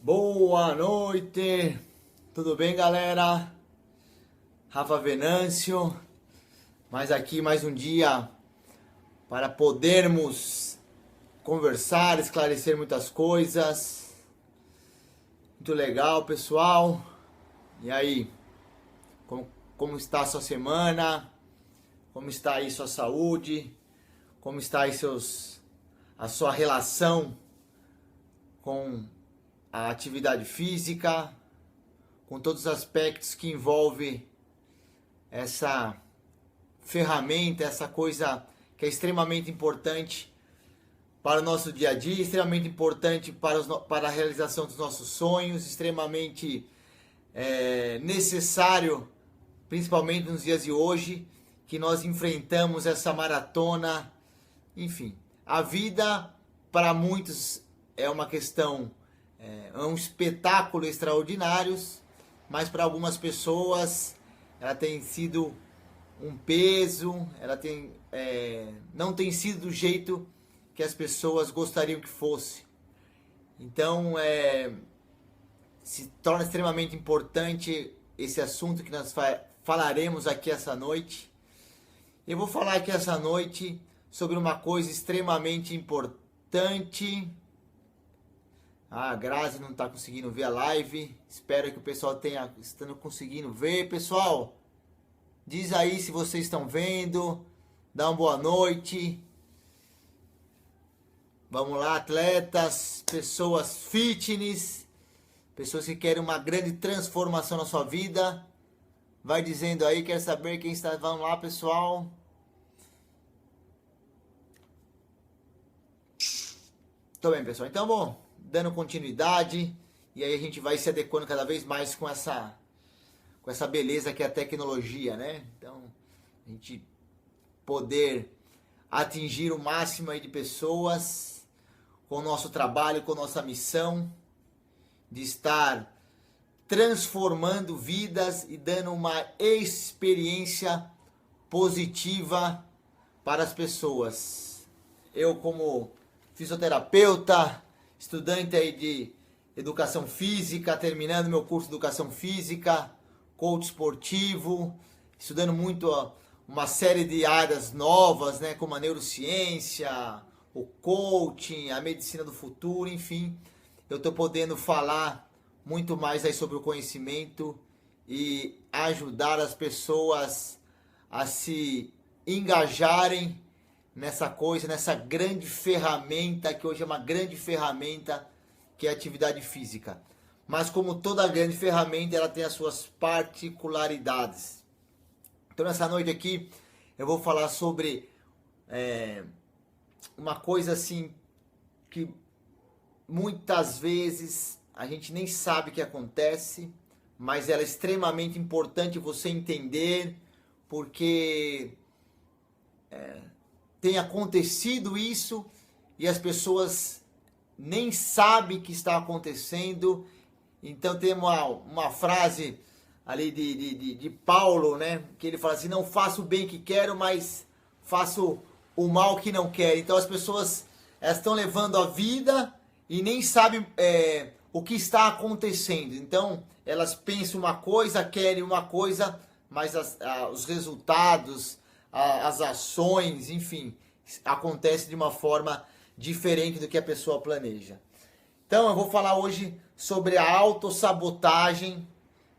Boa noite, tudo bem, galera? Rafa Venâncio, mais um dia para podermos conversar, esclarecer muitas coisas. Muito legal, pessoal. E aí, como está a sua semana? Como está aí sua saúde? Como está aí a sua relação com a atividade física, com todos os aspectos que envolve essa ferramenta, essa coisa que é extremamente importante para o nosso dia a dia, extremamente importante para a realização dos nossos sonhos, extremamente necessário, principalmente nos dias de hoje, que nós enfrentamos essa maratona. Enfim, a vida para muitos é uma questão, é um espetáculo extraordinário, mas para algumas pessoas ela tem sido um peso, não tem sido do jeito que as pessoas gostariam que fosse. Então, se torna extremamente importante esse assunto que nós falaremos aqui essa noite. Eu vou falar aqui essa noite sobre uma coisa extremamente importante. A Grazi não está conseguindo ver a live. Espero que o pessoal estando conseguindo ver. Pessoal, diz aí se vocês estão vendo. Dá uma boa noite. Vamos lá, atletas, pessoas fitness, pessoas que querem uma grande transformação na sua vida. Vai dizendo aí, quer saber quem está. Vamos lá, pessoal. Tô bem, pessoal. Então, bom, dando continuidade, e aí a gente vai se adequando cada vez mais com essa beleza que é a tecnologia, né? Então, a gente poder atingir o máximo aí de pessoas com o nosso trabalho, com a nossa missão de estar transformando vidas e dando uma experiência positiva para as pessoas. Eu, como fisioterapeuta, estudante aí de educação física, terminando meu curso de educação física, coach esportivo, estudando muito uma série de áreas novas, né, como a neurociência, o coaching, a medicina do futuro, enfim, eu estou podendo falar muito mais aí sobre o conhecimento e ajudar as pessoas a se engajarem nessa coisa, nessa grande ferramenta, que hoje é uma grande ferramenta, que é a atividade física. Mas como toda grande ferramenta, ela tem as suas particularidades. Então nessa noite aqui, eu vou falar sobre uma coisa assim, que muitas vezes a gente nem sabe o que acontece, mas ela é extremamente importante você entender, porque tem acontecido isso e as pessoas nem sabem que está acontecendo. Então tem uma frase ali de Paulo, né? Que ele fala assim: não faço o bem que quero, mas faço o mal que não quero. Então as pessoas estão levando a vida e nem sabem o que está acontecendo. Então elas pensam uma coisa, querem uma coisa, mas os resultados, as ações, enfim, acontece de uma forma diferente do que a pessoa planeja. Então eu vou falar hoje sobre a autossabotagem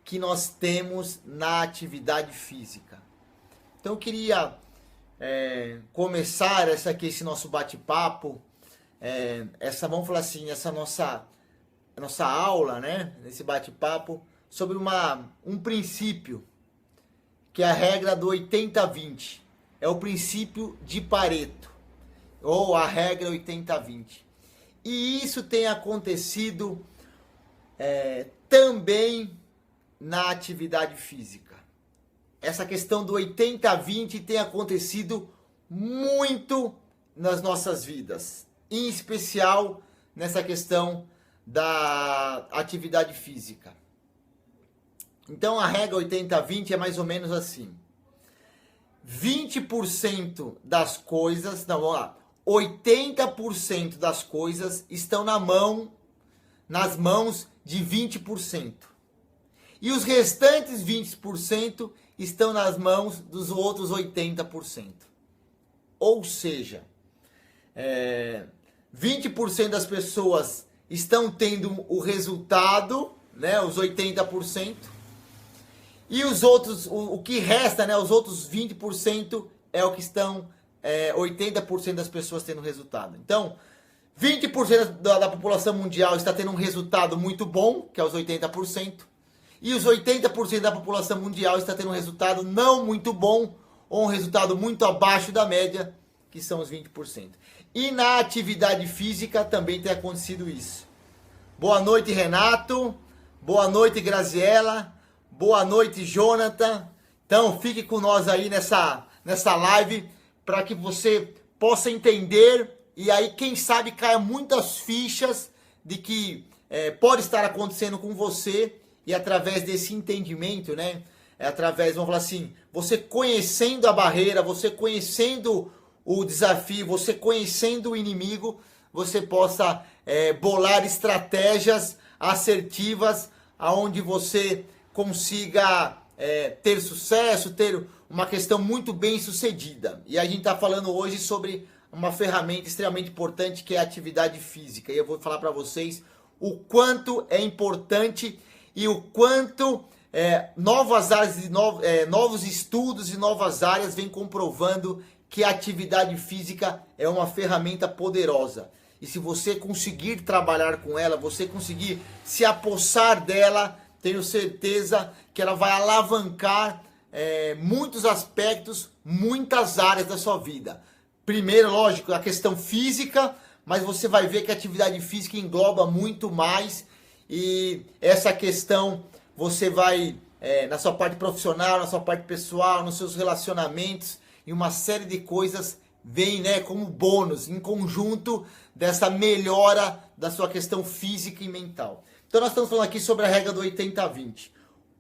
que nós temos na atividade física. Então eu queria começar esse nosso bate-papo, vamos falar assim, essa nossa aula, né, esse bate-papo, sobre um princípio, que é a regra do 80-20. É o princípio de Pareto, ou a regra 80-20. E isso tem acontecido também na atividade física. Essa questão do 80-20 tem acontecido muito nas nossas vidas, em especial nessa questão da atividade física. Então a regra 80-20 é mais ou menos assim: 20% das coisas, não, vamos lá, 80% das coisas estão na mão nas mãos de 20%. E os restantes 20% estão nas mãos dos outros 80%. Ou seja, 20% das pessoas estão tendo o resultado, né, os 80%, e os outros, o que resta, né, os outros 20% é o que estão 80% das pessoas tendo resultado. Então, 20% da população mundial está tendo um resultado muito bom, que é os 80%, e os 80% da população mundial está tendo um resultado não muito bom, ou um resultado muito abaixo da média, que são os 20%. E na atividade física também tem acontecido isso. Boa noite, Renato. Boa noite, Graziela. Boa noite, Jonathan. Então, fique com nós aí nessa live para que você possa entender e aí, quem sabe, caia muitas fichas de que pode estar acontecendo com você e através desse entendimento, né? Através, vamos falar assim, você conhecendo a barreira, você conhecendo o desafio, você conhecendo o inimigo, você possa bolar estratégias assertivas aonde você consiga ter sucesso, ter uma questão muito bem sucedida. E a gente está falando hoje sobre uma ferramenta extremamente importante que é a atividade física. E eu vou falar para vocês o quanto é importante e o quanto novas áreas, novos estudos e novas áreas vêm comprovando que a atividade física é uma ferramenta poderosa. E se você conseguir trabalhar com ela, você conseguir se apossar dela, tenho certeza que ela vai alavancar muitos aspectos, muitas áreas da sua vida. Primeiro, lógico, a questão física, mas você vai ver que a atividade física engloba muito mais. E essa questão você vai, na sua parte profissional, na sua parte pessoal, nos seus relacionamentos, e uma série de coisas vem, né, como bônus, em conjunto dessa melhora da sua questão física e mental. Então nós estamos falando aqui sobre a regra do 80-20.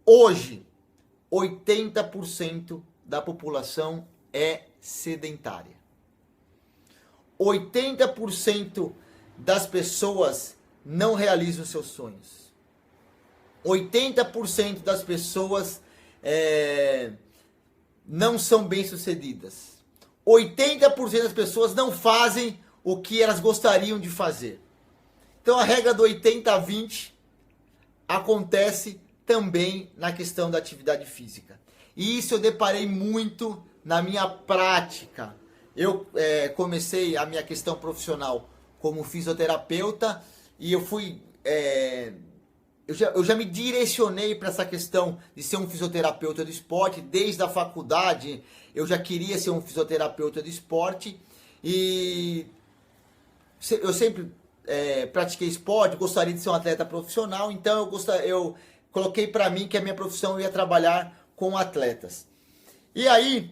Hoje, 80% da população é sedentária. 80% das pessoas não realizam seus sonhos. 80% das pessoas não são bem-sucedidas. 80% das pessoas não fazem o que elas gostariam de fazer. Então a regra do 80-20 acontece também na questão da atividade física. E isso eu deparei muito na minha prática. Eu comecei a minha questão profissional como fisioterapeuta e eu fui... Eu já me direcionei para essa questão de ser um fisioterapeuta do esporte. Desde a faculdade eu já queria ser um fisioterapeuta do esporte. E eu sempre pratiquei esporte, gostaria de ser um atleta profissional. Então eu coloquei para mim que a minha profissão eu ia trabalhar com atletas. E aí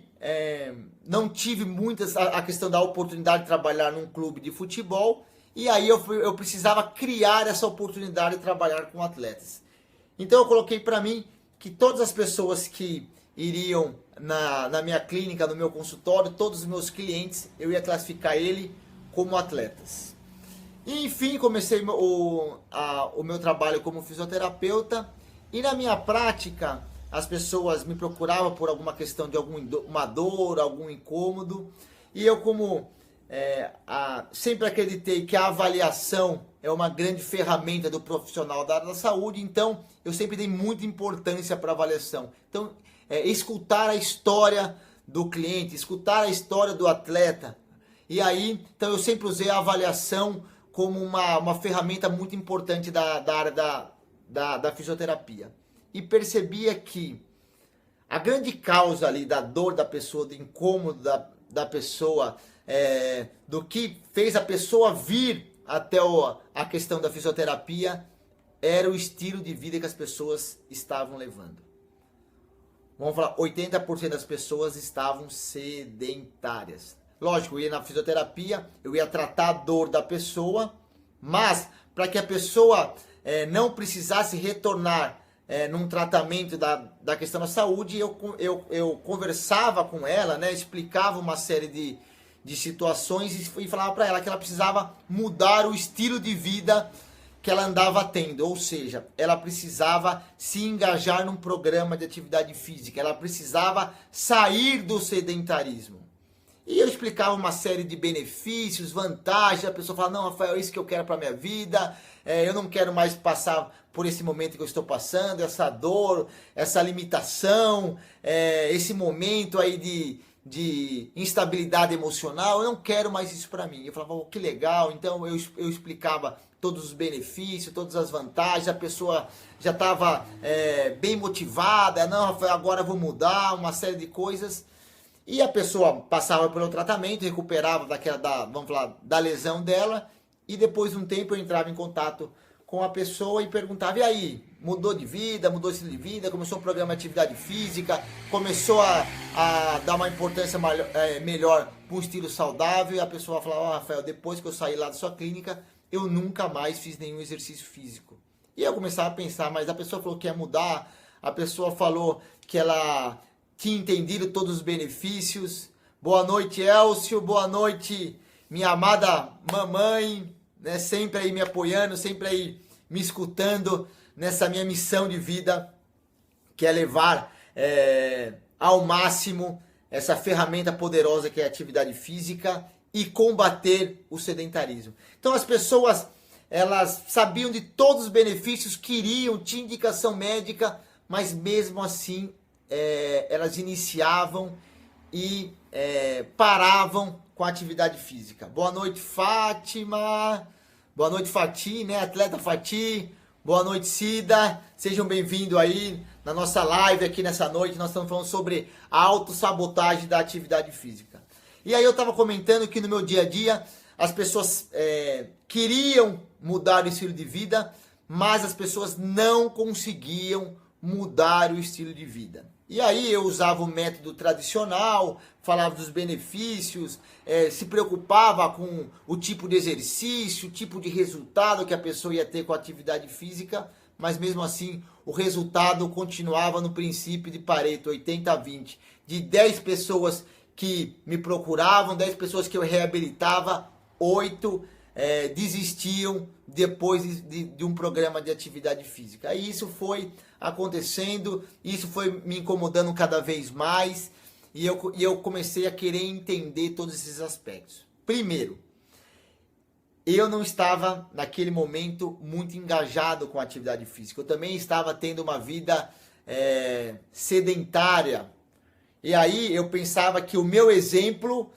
não tive a questão da oportunidade de trabalhar num clube de futebol. E aí eu precisava criar essa oportunidade de trabalhar com atletas. Então eu coloquei para mim que todas as pessoas que iriam na minha clínica, no meu consultório, todos os meus clientes, eu ia classificar ele como atletas. E enfim, comecei o meu trabalho como fisioterapeuta. E na minha prática, as pessoas me procuravam por alguma questão de uma dor, algum incômodo. E eu sempre acreditei que a avaliação é uma grande ferramenta do profissional da área da saúde, então eu sempre dei muita importância para a avaliação. Então, escutar a história do cliente, escutar a história do atleta. E aí, então eu sempre usei a avaliação como uma ferramenta muito importante da área da fisioterapia. E percebia que a grande causa ali da dor da pessoa, do incômodo da pessoa, do que fez a pessoa vir até a questão da fisioterapia, era o estilo de vida que as pessoas estavam levando. Vamos falar, 80% das pessoas estavam sedentárias. Lógico, eu ia na fisioterapia, eu ia tratar a dor da pessoa, mas para que a pessoa não precisasse retornar num tratamento da questão da saúde, eu conversava com ela, né, explicava uma série de situações e falava para ela que ela precisava mudar o estilo de vida que ela andava tendo, ou seja, ela precisava se engajar num programa de atividade física, ela precisava sair do sedentarismo. E eu explicava uma série de benefícios, vantagens, a pessoa fala, não, Rafael, é isso que eu quero para minha vida, eu não quero mais passar por esse momento que eu estou passando, essa dor, essa limitação, esse momento aí de instabilidade emocional, eu não quero mais isso para mim. Eu falava, oh, que legal, então eu explicava todos os benefícios, todas as vantagens, a pessoa já estava bem motivada, não, Rafael, agora eu vou mudar, uma série de coisas. E a pessoa passava pelo tratamento, recuperava vamos falar, da lesão dela, e depois de um tempo eu entrava em contato com a pessoa e perguntava, e aí, mudou de vida, mudou de estilo de vida, começou um programa de atividade física, começou a dar uma importância melhor para um estilo saudável, e a pessoa falava, ó, Rafael, depois que eu saí lá da sua clínica, eu nunca mais fiz nenhum exercício físico. E eu começava a pensar, mas a pessoa falou que ia mudar, a pessoa falou que ela tinha entendido todos os benefícios. Boa noite, Elcio, boa noite, minha amada mamãe, né, sempre aí me apoiando, sempre aí me escutando nessa minha missão de vida, que é levar ao máximo essa ferramenta poderosa que é a atividade física e combater o sedentarismo. Então as pessoas, elas sabiam de todos os benefícios, queriam, tinha indicação médica, mas mesmo assim elas iniciavam e paravam com a atividade física. Boa noite, Fátima. Boa noite, Fati, né? Atleta Fati. Boa noite, Cida. Sejam bem-vindos aí na nossa live aqui nessa noite. Nós estamos falando sobre a autossabotagem da atividade física. E aí eu estava comentando que no meu dia a dia as pessoas queriam mudar o estilo de vida, mas as pessoas não conseguiam mudar o estilo de vida. E aí eu usava o método tradicional, falava dos benefícios, se preocupava com o tipo de exercício, o tipo de resultado que a pessoa ia ter com a atividade física, mas mesmo assim o resultado continuava no princípio de Pareto, 80-20. De 10 pessoas que me procuravam, 10 pessoas que eu reabilitava, 8 desistiam depois de um programa de atividade física. Aí isso foi acontecendo, isso foi me incomodando cada vez mais, e eu comecei a querer entender todos esses aspectos. Primeiro, eu não estava naquele momento muito engajado com a atividade física, eu também estava tendo uma vida sedentária, e aí eu pensava que o meu exemplo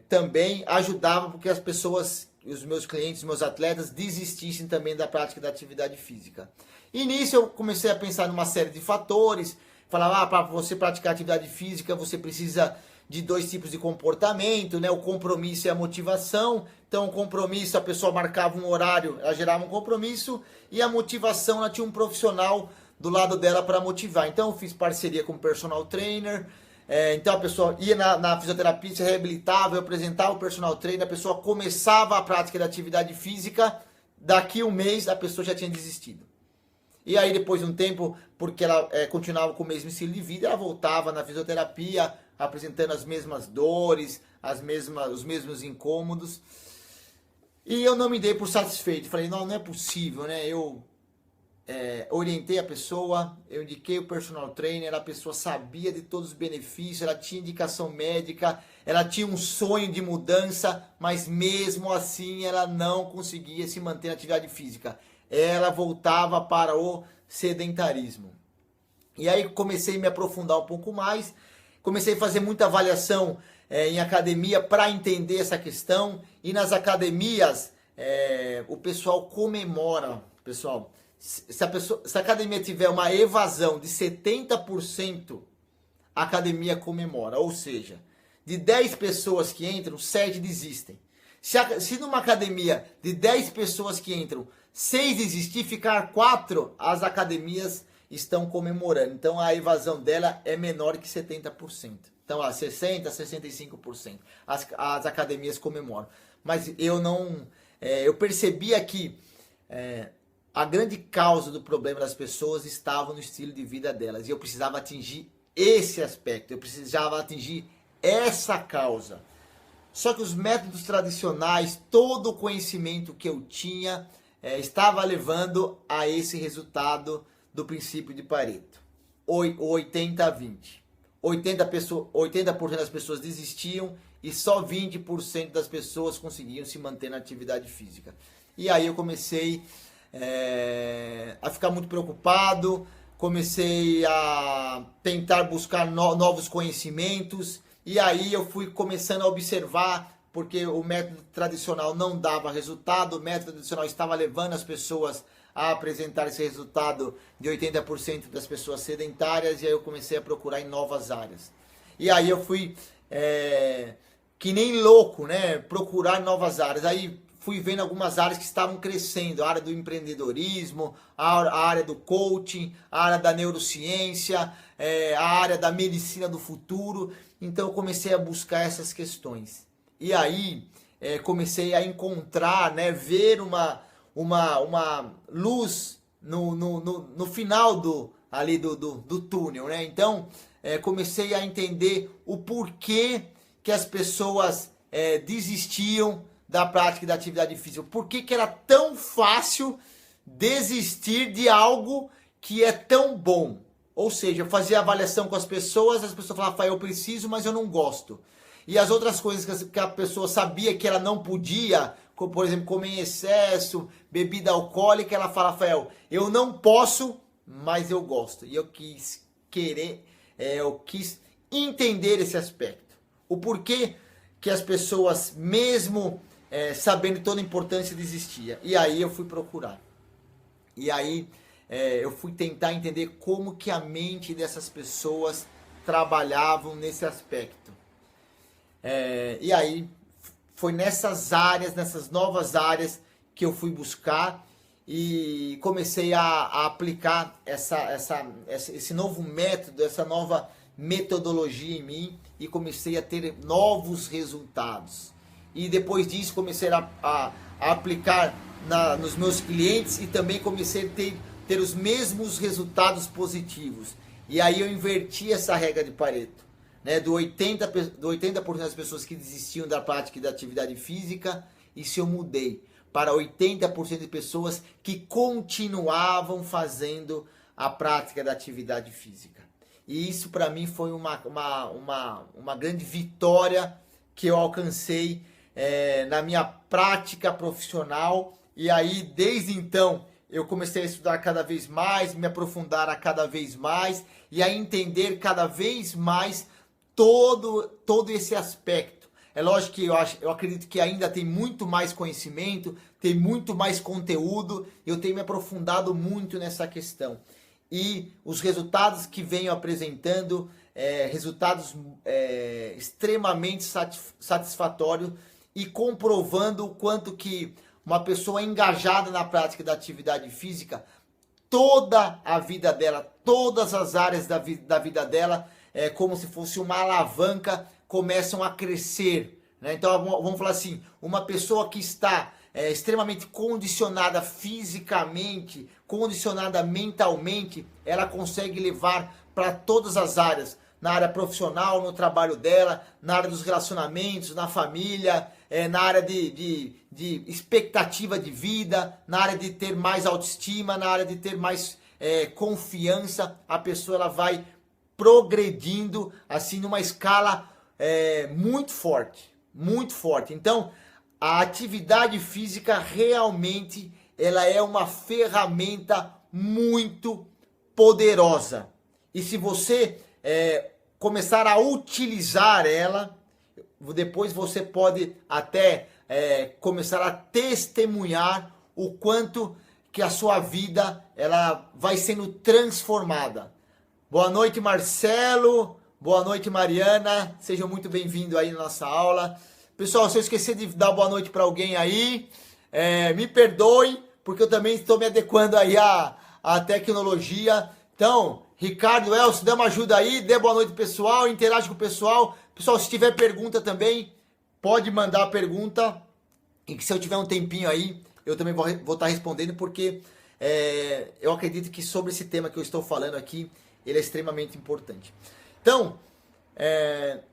também ajudava porque as pessoas, os meus clientes, os meus atletas desistissem também da prática da atividade física. E nisso eu comecei a pensar numa série de fatores, falava, para você praticar atividade física você precisa de 2 tipos de comportamento, né? O compromisso e a motivação. Então o compromisso, a pessoa marcava um horário, ela gerava um compromisso, e a motivação, ela tinha um profissional do lado dela para motivar. Então eu fiz parceria com o personal trainer, então a pessoa ia na fisioterapia, se reabilitava, eu apresentava o personal trainer, a pessoa começava a prática da atividade física, daqui um mês a pessoa já tinha desistido. E aí depois de um tempo, porque ela continuava com o mesmo estilo de vida, ela voltava na fisioterapia, apresentando as mesmas dores, os mesmos incômodos. E eu não me dei por satisfeito, falei, não é possível, né? Eu orientei a pessoa, eu indiquei o personal trainer, a pessoa sabia de todos os benefícios, ela tinha indicação médica, ela tinha um sonho de mudança, mas mesmo assim ela não conseguia se manter na atividade física. Ela voltava para o sedentarismo. E aí comecei a me aprofundar um pouco mais, comecei a fazer muita avaliação em academia para entender essa questão, e nas academias o pessoal comemora, pessoal. Se a academia tiver uma evasão de 70%, a academia comemora. Ou seja, de 10 pessoas que entram, 7 desistem. Se numa academia de 10 pessoas que entram, 6 desistir, ficar 4, as academias estão comemorando. Então a evasão dela é menor que 70%. Então 60%, 65%. As academias comemoram. Mas eu percebia que a grande causa do problema das pessoas estava no estilo de vida delas. E eu precisava atingir esse aspecto. Eu precisava atingir essa causa. Só que os métodos tradicionais, todo o conhecimento que eu tinha, estava levando a esse resultado do princípio de Pareto. 80-20. 80% das pessoas desistiam e só 20% das pessoas conseguiam se manter na atividade física. E aí eu comecei a ficar muito preocupado, comecei a tentar buscar novos conhecimentos, e aí eu fui começando a observar, porque o método tradicional não dava resultado, o método tradicional estava levando as pessoas a apresentar esse resultado de 80% das pessoas sedentárias, e aí eu comecei a procurar em novas áreas. E aí eu fui, que nem louco, né, procurar novas áreas. Aí fui vendo algumas áreas que estavam crescendo, a área do empreendedorismo, a área do coaching, a área da neurociência, a área da medicina do futuro. Então eu comecei a buscar essas questões. E aí comecei a encontrar, né, ver uma luz no final do túnel, né? Então comecei a entender o porquê que as pessoas desistiam da prática da atividade física. Por que era tão fácil desistir de algo que é tão bom? Ou seja, eu fazia avaliação com as pessoas falavam, Rafael, eu preciso, mas eu não gosto. E as outras coisas que a pessoa sabia que ela não podia, como, por exemplo, comer em excesso, bebida alcoólica, ela fala, Rafael, eu não posso, mas eu gosto. E eu quis entender esse aspecto. O porquê que as pessoas, mesmo sabendo toda a importância, desistiam. E aí eu fui procurar. E aí eu fui tentar entender como que a mente dessas pessoas trabalhavam nesse aspecto. E aí foi nessas áreas, nessas novas áreas que eu fui buscar e comecei a aplicar esse novo método, essa nova metodologia em mim e comecei a ter novos resultados. E depois disso comecei a aplicar nos meus clientes e também comecei a ter os mesmos resultados positivos. E aí eu inverti essa regra de Pareto, né, do 80% das pessoas que desistiam da prática da atividade física, isso eu mudei para 80% de pessoas que continuavam fazendo a prática da atividade física. E isso para mim foi uma grande vitória que eu alcancei na minha prática profissional. E aí desde então eu comecei a estudar cada vez mais, me aprofundar a cada vez mais e a entender cada vez mais todo esse aspecto. É lógico que eu acredito que ainda tem muito mais conhecimento, tem muito mais conteúdo, eu tenho me aprofundado muito nessa questão. E os resultados que venho apresentando, resultados extremamente satisfatórios e comprovando o quanto que uma pessoa engajada na prática da atividade física, toda a vida dela, todas as áreas da vida dela, como se fosse uma alavanca, começam a crescer, né? Então vamos falar assim, uma pessoa que está extremamente condicionada fisicamente, condicionada mentalmente, ela consegue levar para todas as áreas, na área profissional, no trabalho dela, na área dos relacionamentos, na família, na área de expectativa de vida, na área de ter mais autoestima, na área de ter mais confiança. A pessoa ela vai progredindo assim numa escala muito forte, muito forte. Então, a atividade física realmente ela é uma ferramenta muito poderosa. E se você começar a utilizar ela, depois você pode até começar a testemunhar o quanto que a sua vida ela vai sendo transformada. Boa noite, Marcelo. Boa noite, Mariana. Sejam muito bem-vindos aí na nossa aula. Pessoal, se eu esquecer de dar boa noite para alguém aí, me perdoem, porque eu também estou me adequando aí à tecnologia. Então, Ricardo, Elcio, dê uma ajuda aí, dê boa noite pessoal, interage com o pessoal. Pessoal, se tiver pergunta também, pode mandar a pergunta. E que se eu tiver um tempinho aí, eu também vou estar respondendo, porque eu acredito que sobre esse tema que eu estou falando aqui, ele é extremamente importante. Então,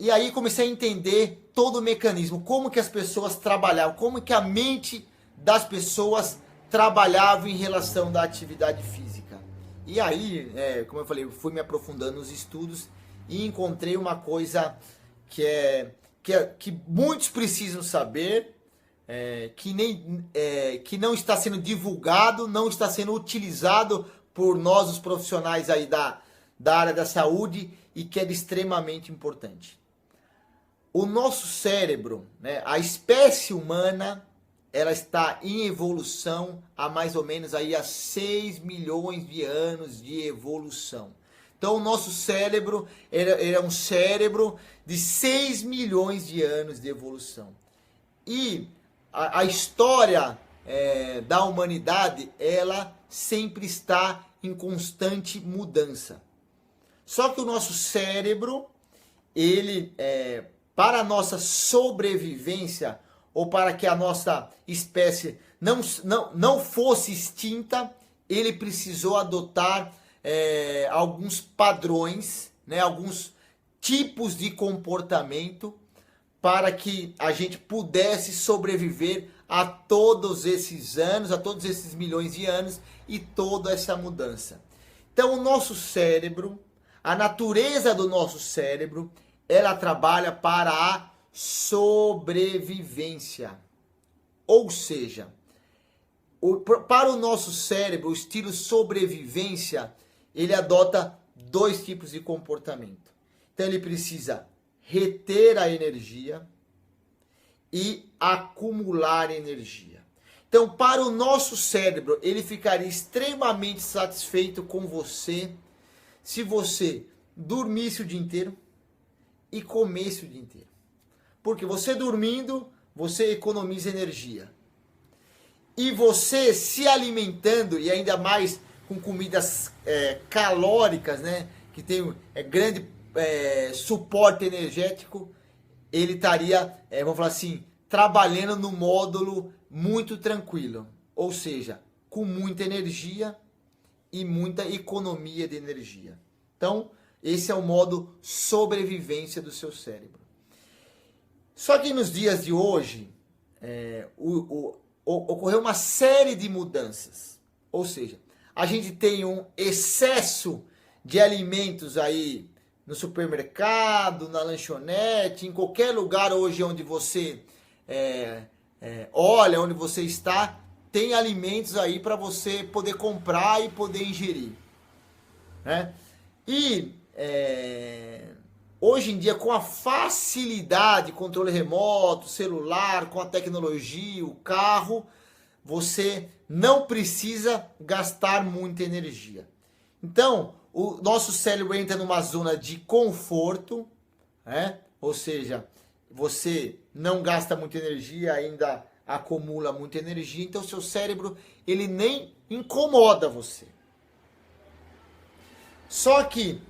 e aí comecei a entender todo o mecanismo, como que as pessoas trabalhavam, como que a mente das pessoas trabalhavam em relação da atividade física. E aí, como eu falei, eu fui me aprofundando nos estudos e encontrei uma coisa que muitos precisam saber, que não está sendo divulgado, não está sendo utilizado por nós, os profissionais aí da área da saúde, e que é extremamente importante. O nosso cérebro, né, a espécie humana, ela está em evolução há mais ou menos aí há 6 milhões de anos de evolução. Então o nosso cérebro ele é um cérebro de 6 milhões de anos de evolução. E a história da humanidade, ela sempre está em constante mudança. Só que o nosso cérebro, ele, para a nossa sobrevivência, ou para que a nossa espécie não fosse extinta, ele precisou adotar alguns padrões, né, alguns tipos de comportamento para que a gente pudesse sobreviver a todos esses anos, a todos esses milhões de anos e toda essa mudança. Então o nosso cérebro, a natureza do nosso cérebro, ela trabalha para a sobrevivência. Ou seja, para o nosso cérebro, o estilo sobrevivência, ele adota 2 tipos de comportamento. Então ele precisa reter a energia e acumular energia. Então, para o nosso cérebro, ele ficaria extremamente satisfeito com você se você dormisse o dia inteiro e comesse o dia inteiro. Porque você dormindo, você economiza energia. E você se alimentando, e ainda mais com comidas calóricas, né, que tem grande suporte energético, ele estaria, vamos falar assim, trabalhando no módulo muito tranquilo. Ou seja, com muita energia e muita economia de energia. Então, esse é o modo sobrevivência do seu cérebro. Só que nos dias de hoje, ocorreu uma série de mudanças. Ou seja, a gente tem um excesso de alimentos aí no supermercado, na lanchonete, em qualquer lugar hoje onde você olha, onde você está, tem alimentos aí para você poder comprar e poder ingerir, né? E hoje em dia, com a facilidade, controle remoto, celular, com a tecnologia, o carro, você não precisa gastar muita energia. Então, o nosso cérebro entra numa zona de conforto, né? Ou seja, você não gasta muita energia, ainda acumula muita energia, então seu cérebro ele nem incomoda você. Só que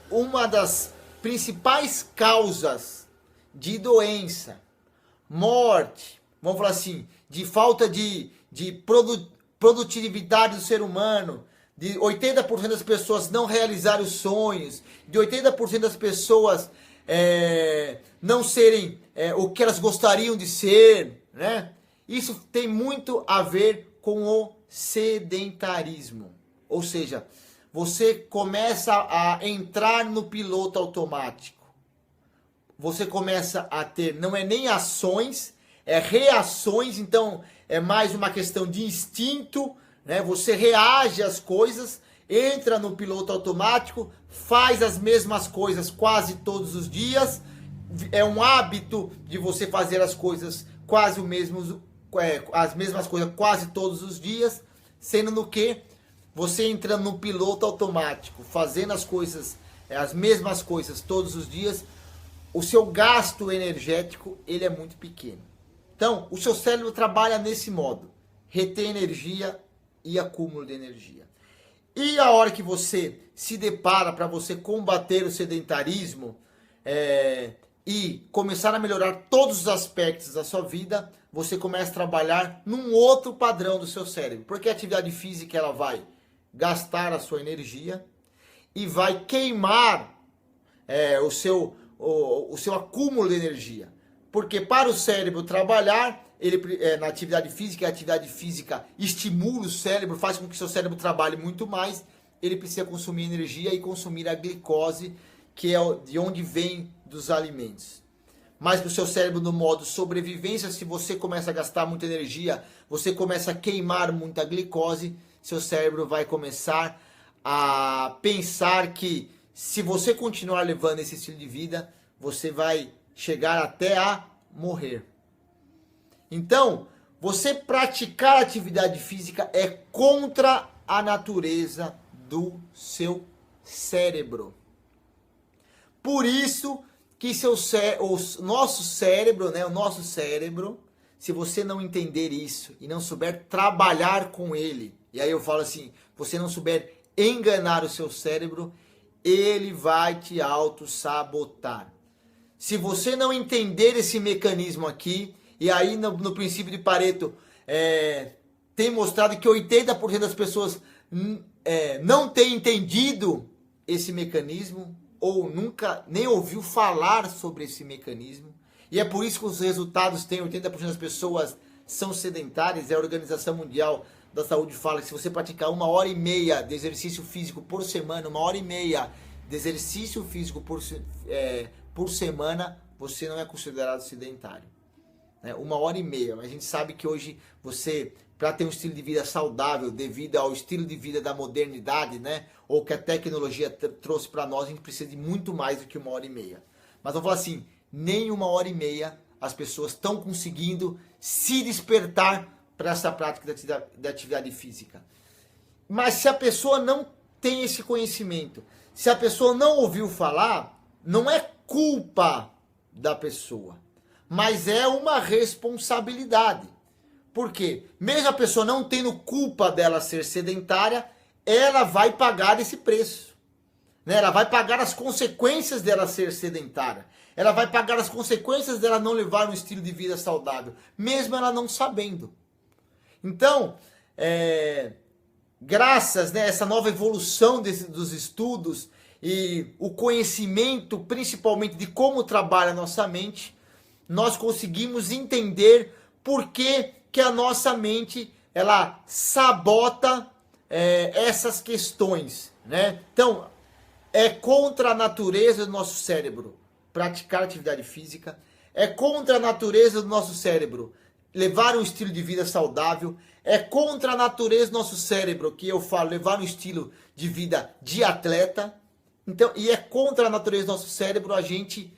uma das principais causas de doença, morte, vamos falar assim, de falta de produtividade do ser humano, de 80% das pessoas não realizarem os sonhos, de 80% das pessoas não serem o que elas gostariam de ser, né? Isso tem muito a ver com o sedentarismo. Ou seja, você começa a entrar no piloto automático. Você começa a ter, não é nem ações, é reações, então é mais uma questão de instinto, né? Você reage às coisas, entra no piloto automático, faz as mesmas coisas quase todos os dias, é um hábito de você fazer as coisas quase as mesmas coisas quase todos os dias, sendo no que você entrando no piloto automático, fazendo as coisas, as mesmas coisas todos os dias, o seu gasto energético ele é muito pequeno. Então, o seu cérebro trabalha nesse modo, reter energia e acúmulo de energia. E a hora que você se depara para você combater o sedentarismo e começar a melhorar todos os aspectos da sua vida, você começa a trabalhar num outro padrão do seu cérebro. Porque a atividade física ela vai gastar a sua energia e vai queimar o seu acúmulo de energia. Porque para o cérebro trabalhar, na atividade física, a atividade física estimula o cérebro, faz com que seu cérebro trabalhe muito mais, ele precisa consumir energia e consumir a glicose, que é de onde vem dos alimentos. Mas para o seu cérebro no modo sobrevivência, se você começa a gastar muita energia, você começa a queimar muita glicose, seu cérebro vai começar a pensar que se você continuar levando esse estilo de vida, você vai chegar até a morrer. Então, você praticar atividade física é contra a natureza do seu cérebro. Por isso que o nosso cérebro, né, o nosso cérebro, se você não entender isso e não souber trabalhar com ele, e aí eu falo assim, você não souber enganar o seu cérebro, ele vai te auto-sabotar. Se você não entender esse mecanismo aqui, e aí no princípio de Pareto tem mostrado que 80% das pessoas não têm entendido esse mecanismo, ou nunca nem ouviu falar sobre esse mecanismo. E é por isso que os resultados têm 80% das pessoas são sedentárias. A Organização Mundial da Saúde fala que se você praticar 1h30 de exercício físico por semana, 1h30 de exercício físico por semana, você não é considerado sedentário. 1h30, mas a gente sabe que hoje você, para ter um estilo de vida saudável, devido ao estilo de vida da modernidade, né, ou que a tecnologia trouxe para nós, a gente precisa de muito mais do que 1h30. Mas vamos falar assim, nem 1h30 as pessoas estão conseguindo se despertar para essa prática da atividade física. Mas se a pessoa não tem esse conhecimento, se a pessoa não ouviu falar, não é culpa da pessoa, mas é uma responsabilidade. Por quê? Mesmo a pessoa não tendo culpa dela ser sedentária, ela vai pagar esse preço. Ela vai pagar as consequências dela ser sedentária. Ela vai pagar as consequências dela não levar um estilo de vida saudável, mesmo ela não sabendo. Então, graças a essa nova evolução dos estudos e o conhecimento, principalmente de como trabalha a nossa mente, nós conseguimos entender por que a nossa mente ela sabota essas questões, né? Então, é contra a natureza do nosso cérebro praticar atividade física, é contra a natureza do nosso cérebro levar um estilo de vida saudável, é contra a natureza do nosso cérebro, que eu falo, levar um estilo de vida de atleta, então, e é contra a natureza do nosso cérebro a gente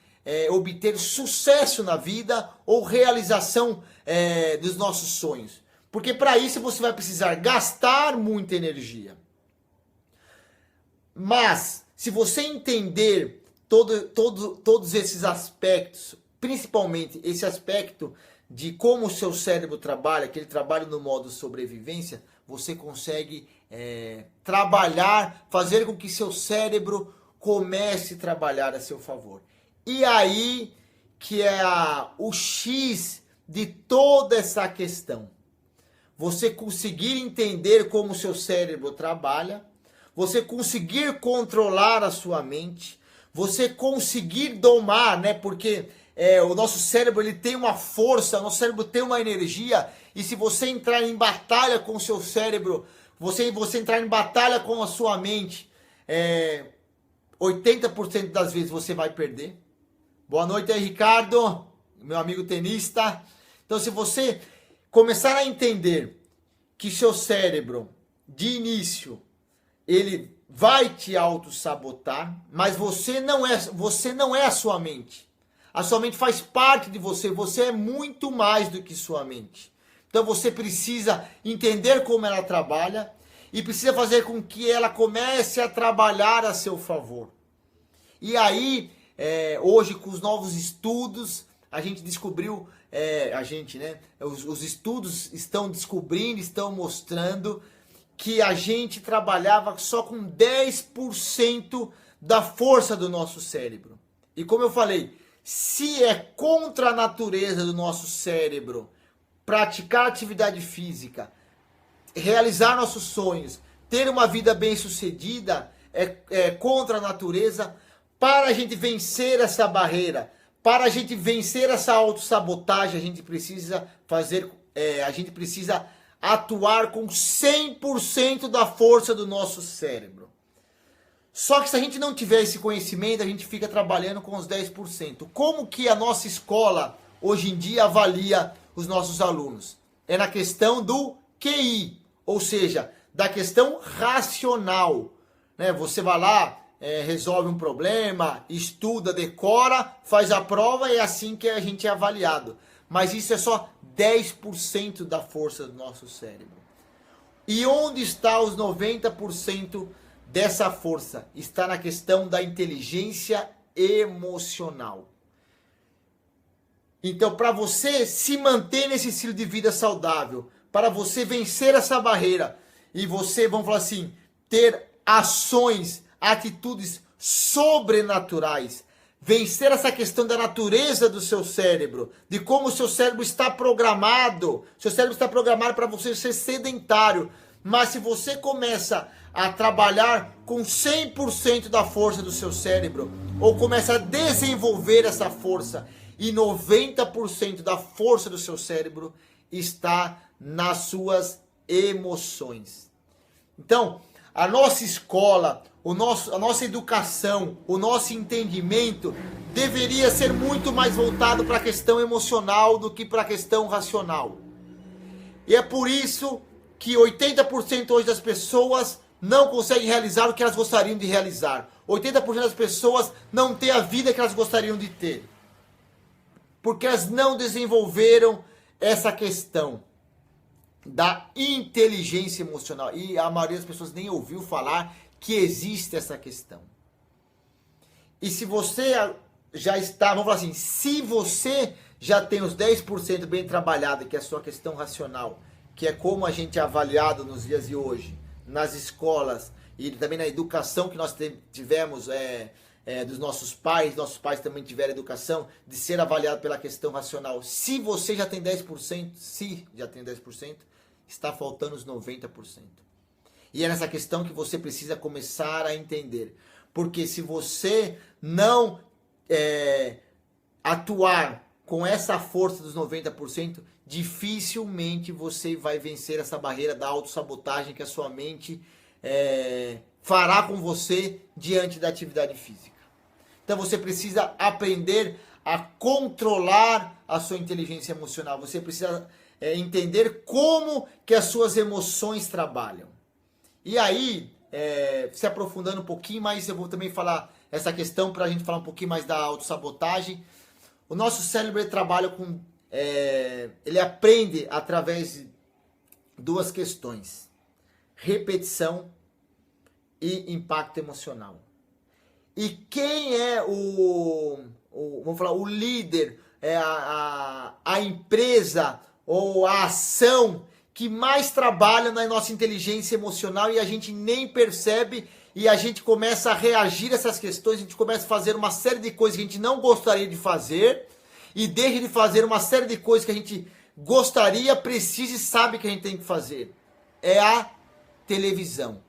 obter sucesso na vida ou realização dos nossos sonhos. Porque para isso você vai precisar gastar muita energia. Mas, se você entender todos esses aspectos, principalmente esse aspecto de como o seu cérebro trabalha, que ele trabalha no modo sobrevivência, você consegue trabalhar, fazer com que seu cérebro comece a trabalhar a seu favor. E aí que é o X de toda essa questão. Você conseguir entender como o seu cérebro trabalha, você conseguir controlar a sua mente, você conseguir domar, né? Porque o nosso cérebro ele tem uma força, o nosso cérebro tem uma energia, e se você entrar em batalha com o seu cérebro, você entrar em batalha com a sua mente, 80% das vezes você vai perder. Boa noite aí, Ricardo, meu amigo tenista. Então, se você começar a entender que seu cérebro, de início, ele vai te auto-sabotar, mas você não é a sua mente. A sua mente faz parte de você, você é muito mais do que sua mente. Então você precisa entender como ela trabalha e precisa fazer com que ela comece a trabalhar a seu favor. E aí, hoje com os novos estudos, a gente descobriu, os estudos estão descobrindo, estão mostrando que a gente trabalhava só com 10% da força do nosso cérebro. E como eu falei, se é contra a natureza do nosso cérebro praticar atividade física, realizar nossos sonhos, ter uma vida bem-sucedida, é contra a natureza. Para a gente vencer essa barreira, para a gente vencer essa autossabotagem, a gente precisa atuar com 100% da força do nosso cérebro. Só que se a gente não tiver esse conhecimento, a gente fica trabalhando com os 10%. Como que a nossa escola, hoje em dia, avalia os nossos alunos? É na questão do QI, ou seja, da questão racional. Né? Você vai lá, resolve um problema, estuda, decora, faz a prova e é assim que a gente é avaliado. Mas isso é só 10% da força do nosso cérebro. E onde está os 90% dessa força? Está na questão da inteligência emocional. Então, para você se manter nesse estilo de vida saudável, para você vencer essa barreira e você, vamos falar assim, ter ações, atitudes sobrenaturais, vencer essa questão da natureza do seu cérebro, de como o seu cérebro está programado. Seu cérebro está programado para você ser sedentário. Mas se você começa a trabalhar com 100% da força do seu cérebro, ou começa a desenvolver essa força, e 90% da força do seu cérebro está nas suas emoções. Então, a nossa escola, a nossa educação, o nosso entendimento deveria ser muito mais voltado para a questão emocional do que para a questão racional. E é por isso que 80% hoje das pessoas não conseguem realizar o que elas gostariam de realizar. 80% das pessoas não têm a vida que elas gostariam de ter. Porque elas não desenvolveram essa questão da inteligência emocional. E a maioria das pessoas nem ouviu falar que existe essa questão. E se você já está, vamos falar assim, se você já tem os 10% bem trabalhado, que é a sua questão racional, que é como a gente é avaliado nos dias de hoje, nas escolas e também na educação que nós tivemos dos nossos pais também tiveram educação, de ser avaliado pela questão racional. Se você já tem 10%, está faltando os 90%. E é nessa questão que você precisa começar a entender. Porque se você não atuar com essa força dos 90%, dificilmente você vai vencer essa barreira da autossabotagem que a sua mente fará com você diante da atividade física. Então você precisa aprender a controlar a sua inteligência emocional. Você precisa entender como que as suas emoções trabalham. E aí, se aprofundando um pouquinho mais, eu vou também falar essa questão para a gente falar um pouquinho mais da autossabotagem. O nosso cérebro ele trabalha com... ele aprende através de duas questões. Repetição e impacto emocional. E quem é vamos falar, o líder, a empresa ou a ação que mais trabalha na nossa inteligência emocional e a gente nem percebe e a gente começa a reagir a essas questões, a gente começa a fazer uma série de coisas que a gente não gostaria de fazer e deixa de fazer uma série de coisas que a gente gostaria, precisa e sabe que a gente tem que fazer. É a televisão.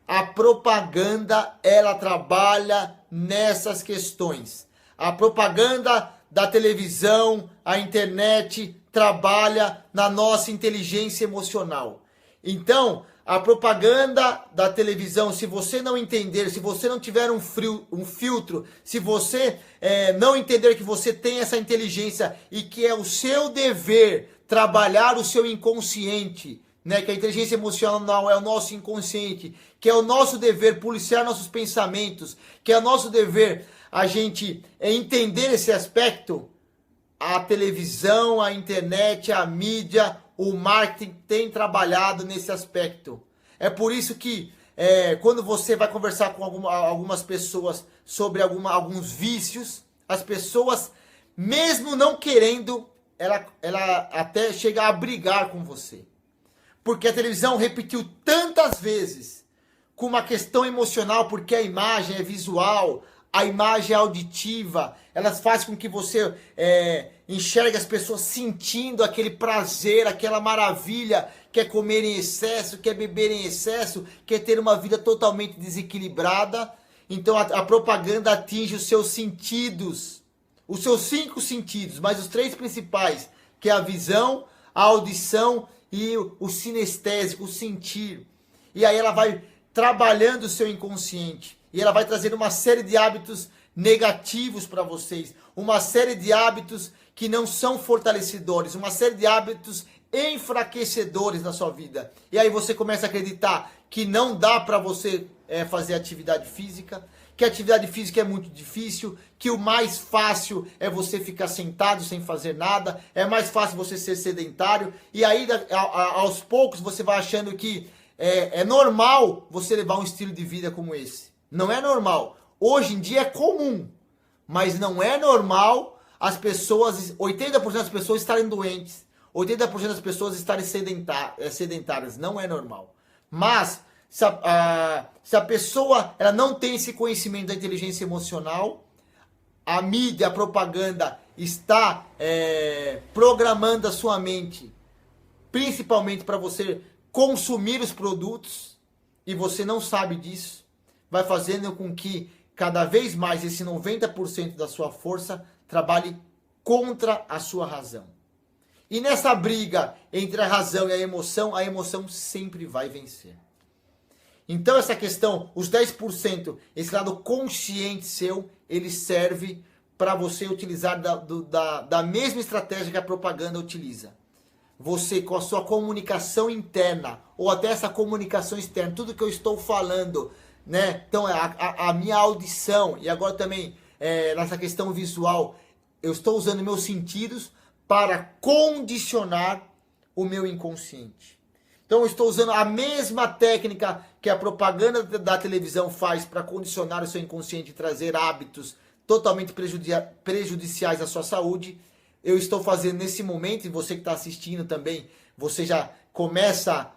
A propaganda, ela trabalha nessas questões. A propaganda da televisão, a internet, trabalha na nossa inteligência emocional. Então, a propaganda da televisão, se você não entender, se você não tiver um filtro, se você não entender que você tem essa inteligência e que é o seu dever trabalhar o seu inconsciente, né, que a inteligência emocional é o nosso inconsciente, que é o nosso dever policiar nossos pensamentos, que é o nosso dever a gente entender esse aspecto, a televisão, a internet, a mídia, o marketing tem trabalhado nesse aspecto. É por isso que quando você vai conversar com algumas pessoas sobre alguns vícios, as pessoas, mesmo não querendo, ela até chega a brigar com você. Porque a televisão repetiu tantas vezes com uma questão emocional, porque a imagem é visual, a imagem é auditiva, elas fazem com que você enxergue as pessoas sentindo aquele prazer, aquela maravilha, quer comer em excesso, quer beber em excesso, quer ter uma vida totalmente desequilibrada. Então a propaganda atinge os seus sentidos, os seus 5 sentidos, mas os 3 principais, que é a visão, a audição e o sinestésico, o sentir. E aí ela vai trabalhando o seu inconsciente. E ela vai trazendo uma série de hábitos negativos para vocês. Uma série de hábitos que não são fortalecedores. Uma série de hábitos enfraquecedores na sua vida. E aí você começa a acreditar que não dá para você fazer atividade física. Que a atividade física é muito difícil. Que o mais fácil é você ficar sentado sem fazer nada. É mais fácil você ser sedentário. E aí aos poucos você vai achando que é normal você levar um estilo de vida como esse. Não é normal. Hoje em dia é comum. Mas não é normal as pessoas, 80% das pessoas estarem doentes. 80% das pessoas estarem sedentárias. Não é normal. Mas se a pessoa ela não tem esse conhecimento da inteligência emocional, a mídia, a propaganda está programando a sua mente, principalmente para você consumir os produtos, e você não sabe disso, vai fazendo com que cada vez mais esse 90% da sua força trabalhe contra a sua razão. E nessa briga entre a razão e a emoção sempre vai vencer. Então essa questão, os 10%, esse lado consciente seu, ele serve para você utilizar da mesma estratégia que a propaganda utiliza. Você, com a sua comunicação interna, ou até essa comunicação externa, tudo que eu estou falando, né? Então, a minha audição, e agora também nessa questão visual, eu estou usando meus sentidos para condicionar o meu inconsciente. Então, eu estou usando a mesma técnica que a propaganda da televisão faz para condicionar o seu inconsciente e trazer hábitos totalmente prejudiciais à sua saúde. Eu estou fazendo nesse momento, e você que está assistindo também, você já começa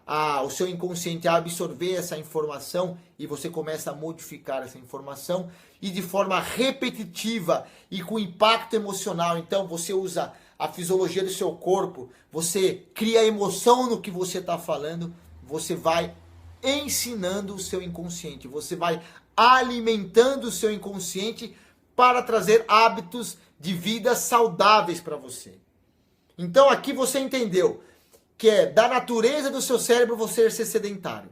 o seu inconsciente a absorver essa informação e você começa a modificar essa informação e de forma repetitiva e com impacto emocional. Então você usa a fisiologia do seu corpo, você cria emoção no que você está falando, você vai ensinando o seu inconsciente, você vai alimentando o seu inconsciente para trazer hábitos de vida saudáveis para você. Então aqui você entendeu que é da natureza do seu cérebro você ser sedentário.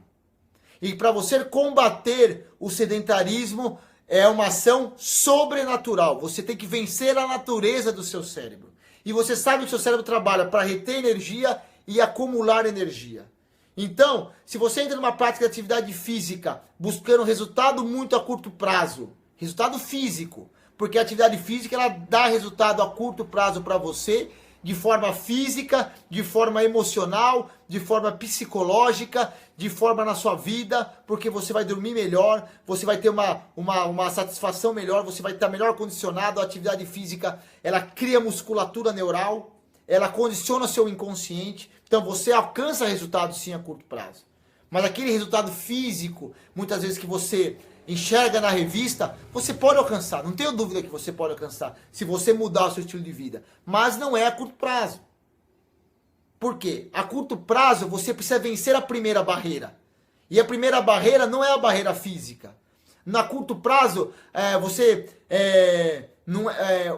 E para você combater o sedentarismo é uma ação sobrenatural. Você tem que vencer a natureza do seu cérebro. E você sabe que o seu cérebro trabalha para reter energia e acumular energia. Então, se você entra numa prática de atividade física buscando resultado muito a curto prazo, resultado físico, porque a atividade física ela dá resultado a curto prazo para você, de forma física, de forma emocional, de forma psicológica, de forma na sua vida, porque você vai dormir melhor, você vai ter uma satisfação melhor, você vai estar melhor condicionado. A atividade física, ela cria musculatura neural, ela condiciona o seu inconsciente, então você alcança resultados sim a curto prazo. Mas aquele resultado físico, muitas vezes que você enxerga na revista, você pode alcançar, não tenho dúvida que você pode alcançar, se você mudar o seu estilo de vida, mas não é a curto prazo. Por quê? A curto prazo você precisa vencer a primeira barreira, e a primeira barreira não é a barreira física. Na curto prazo,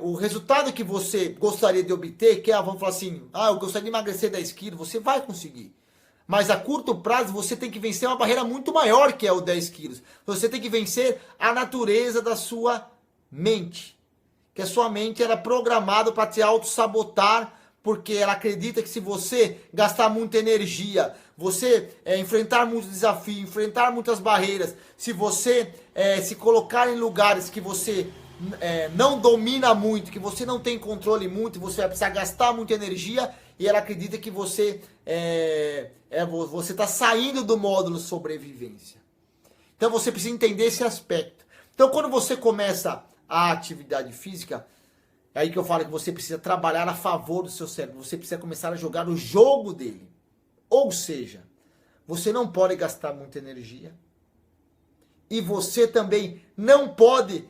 o resultado que você gostaria de obter, que vamos falar assim, eu gostaria de emagrecer 10 quilos, você vai conseguir. Mas a curto prazo você tem que vencer uma barreira muito maior, que é o 10 quilos. Você tem que vencer a natureza da sua mente. Que a sua mente era programada para te auto-sabotar, porque ela acredita que se você gastar muita energia, você enfrentar muitos desafios, enfrentar muitas barreiras, se você se colocar em lugares que você não domina muito, que você não tem controle muito, você vai precisar gastar muita energia, e ela acredita que você está saindo do módulo sobrevivência. Então você precisa entender esse aspecto. Então quando você começa a atividade física, é aí que eu falo que você precisa trabalhar a favor do seu cérebro. Você precisa começar a jogar o jogo dele. Ou seja, você não pode gastar muita energia. E você também não pode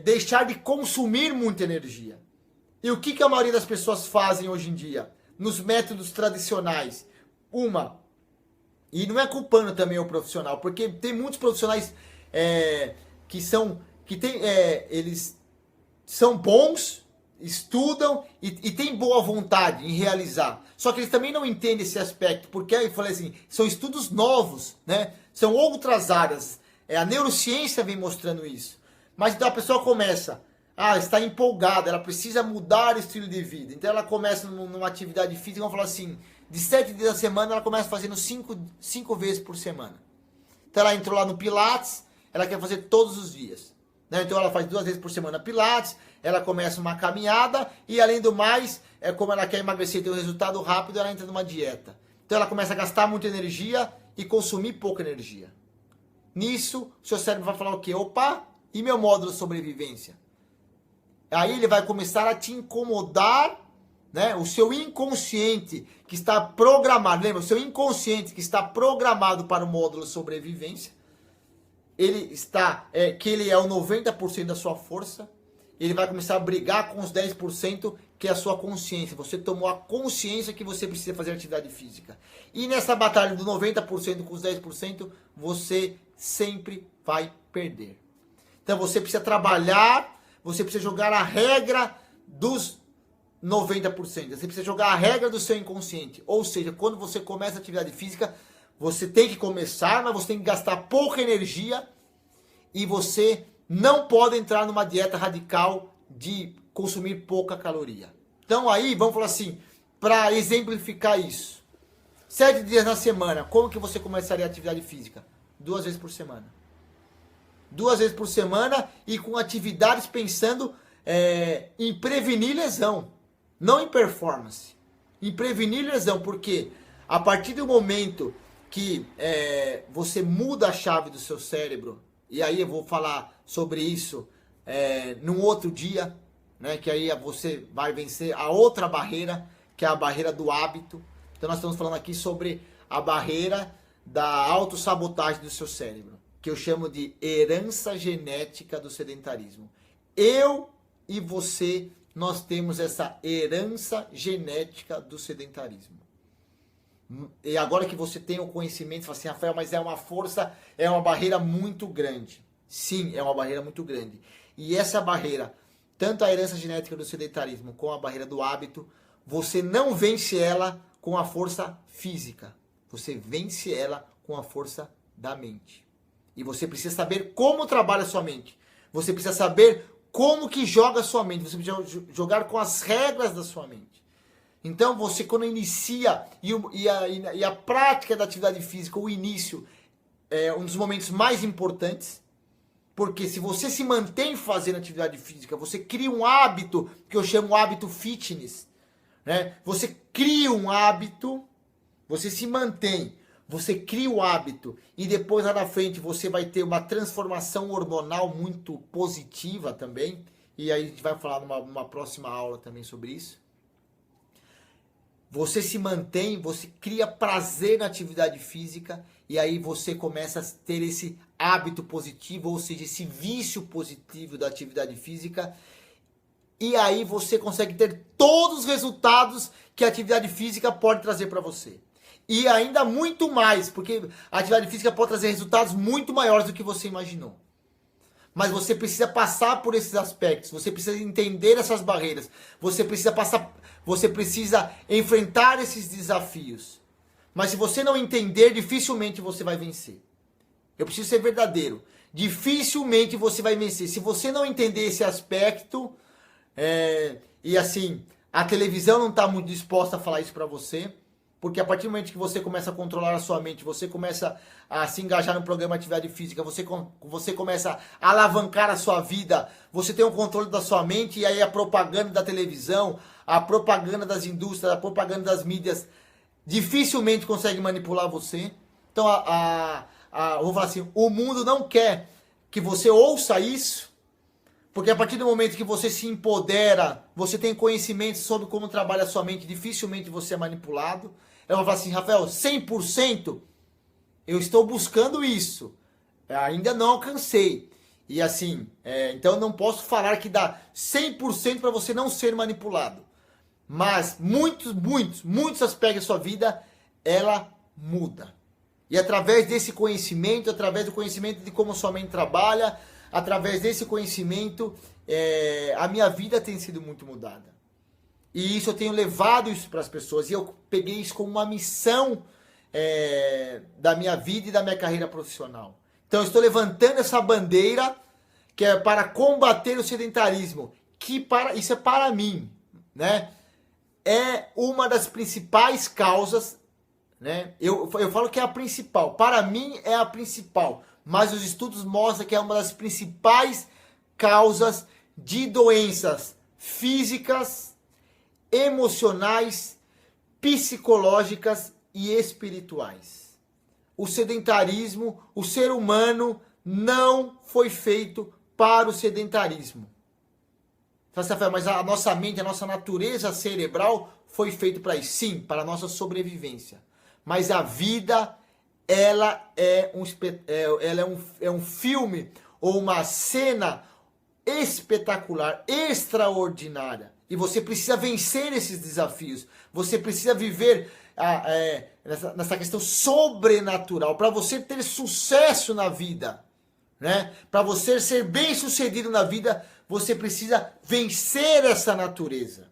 deixar de consumir muita energia. E o que a maioria das pessoas fazem hoje em dia? Nos métodos tradicionais. E não é culpando também o profissional, porque tem muitos profissionais eles são bons, estudam e têm boa vontade em realizar. Só que eles também não entendem esse aspecto, porque eu falei assim, são estudos novos, né? São outras áreas. A neurociência vem mostrando isso. Mas então a pessoa começa, está empolgada, ela precisa mudar o estilo de vida. Então ela começa numa atividade física, vamos falar assim, de 7 dias da semana, ela começa fazendo 5 vezes por semana. Então ela entrou lá no Pilates, ela quer fazer todos os dias. Né? Então ela faz 2 vezes por semana Pilates, ela começa uma caminhada e além do mais, como ela quer emagrecer e ter um resultado rápido, ela entra numa dieta. Então ela começa a gastar muita energia e consumir pouca energia. Nisso, o seu cérebro vai falar o quê? Opa, e meu módulo de sobrevivência? Aí ele vai começar a te incomodar, né? O seu inconsciente que está programado, lembra? O seu inconsciente que está programado para o módulo de sobrevivência, ele está, que ele é o 90% da sua força, ele vai começar a brigar com os 10% que é a sua consciência. Você tomou a consciência que você precisa fazer atividade física. E nessa batalha do 90% com os 10%, você sempre vai perder. Então você precisa trabalhar, você precisa jogar a regra dos 90%. Você precisa jogar a regra do seu inconsciente. Ou seja, quando você começa a atividade física, você tem que começar, mas você tem que gastar pouca energia e você não pode entrar numa dieta radical de consumir pouca caloria. Então aí, vamos falar assim, para exemplificar isso. 7 dias na semana, como que você começaria a atividade física? 2 vezes por semana. 2 vezes por semana e com atividades pensando em prevenir lesão, não em performance. Em prevenir lesão, porque a partir do momento que você muda a chave do seu cérebro, e aí eu vou falar sobre isso num outro dia, né, que aí você vai vencer a outra barreira, que é a barreira do hábito. Então nós estamos falando aqui sobre a barreira da autossabotagem do seu cérebro, que eu chamo de herança genética do sedentarismo. Eu e você, nós temos essa herança genética do sedentarismo. E agora que você tem o conhecimento, você fala assim, Rafael, mas é uma força, é uma barreira muito grande. Sim, é uma barreira muito grande. E essa barreira, tanto a herança genética do sedentarismo como a barreira do hábito, você não vence ela com a força física. Você vence ela com a força da mente. E você precisa saber como trabalha a sua mente. Você precisa saber como que joga a sua mente. Você precisa jogar com as regras da sua mente. Então você quando inicia, e a prática da atividade física, o início, é um dos momentos mais importantes. Porque se você se mantém fazendo atividade física, você cria um hábito, que eu chamo hábito fitness. Né? Você cria um hábito, você se mantém, você cria o hábito e depois lá na frente você vai ter uma transformação hormonal muito positiva também. E aí a gente vai falar numa próxima aula também sobre isso. Você se mantém, você cria prazer na atividade física e aí você começa a ter esse hábito positivo, ou seja, esse vício positivo da atividade física. E aí você consegue ter todos os resultados que a atividade física pode trazer para você. E ainda muito mais, porque a atividade física pode trazer resultados muito maiores do que você imaginou. Mas você precisa passar por esses aspectos, você precisa entender essas barreiras, você precisa enfrentar esses desafios. Mas se você não entender, dificilmente você vai vencer. Eu preciso ser verdadeiro. Dificilmente você vai vencer. Se você não entender esse aspecto, e assim, a televisão não está muito disposta a falar isso para você, porque a partir do momento que você começa a controlar a sua mente, você começa a se engajar no programa de atividade física, você começa a alavancar a sua vida, você tem o controle da sua mente, e aí a propaganda da televisão, a propaganda das indústrias, a propaganda das mídias, dificilmente consegue manipular você. Então, vou falar assim, o mundo não quer que você ouça isso, porque a partir do momento que você se empodera, você tem conhecimento sobre como trabalha a sua mente, dificilmente você é manipulado. Eu vou falar assim, Rafael, 100%, eu estou buscando isso, ainda não alcancei. E assim, então eu não posso falar que dá 100% para você não ser manipulado. Mas muitos aspectos da sua vida, ela muda. E através desse conhecimento, através do conhecimento de como sua mente trabalha, através desse conhecimento, a minha vida tem sido muito mudada. E isso eu tenho levado isso para as pessoas. E eu peguei isso como uma missão da minha vida e da minha carreira profissional. Então eu estou levantando essa bandeira que é para combater o sedentarismo. Isso é para mim, né? É uma das principais causas, né? Eu falo que é a principal. Para mim é a principal. Mas os estudos mostram que é uma das principais causas de doenças físicas, emocionais, psicológicas e espirituais. O sedentarismo, o ser humano não foi feito para o sedentarismo. Mas a nossa mente, a nossa natureza cerebral foi feita para isso. Sim, para a nossa sobrevivência. Mas a vida, ela é um filme ou uma cena espetacular, extraordinária. E você precisa vencer esses desafios. Você precisa viver nessa questão sobrenatural para você ter sucesso na vida, né? Para você ser bem sucedido na vida, você precisa vencer essa natureza.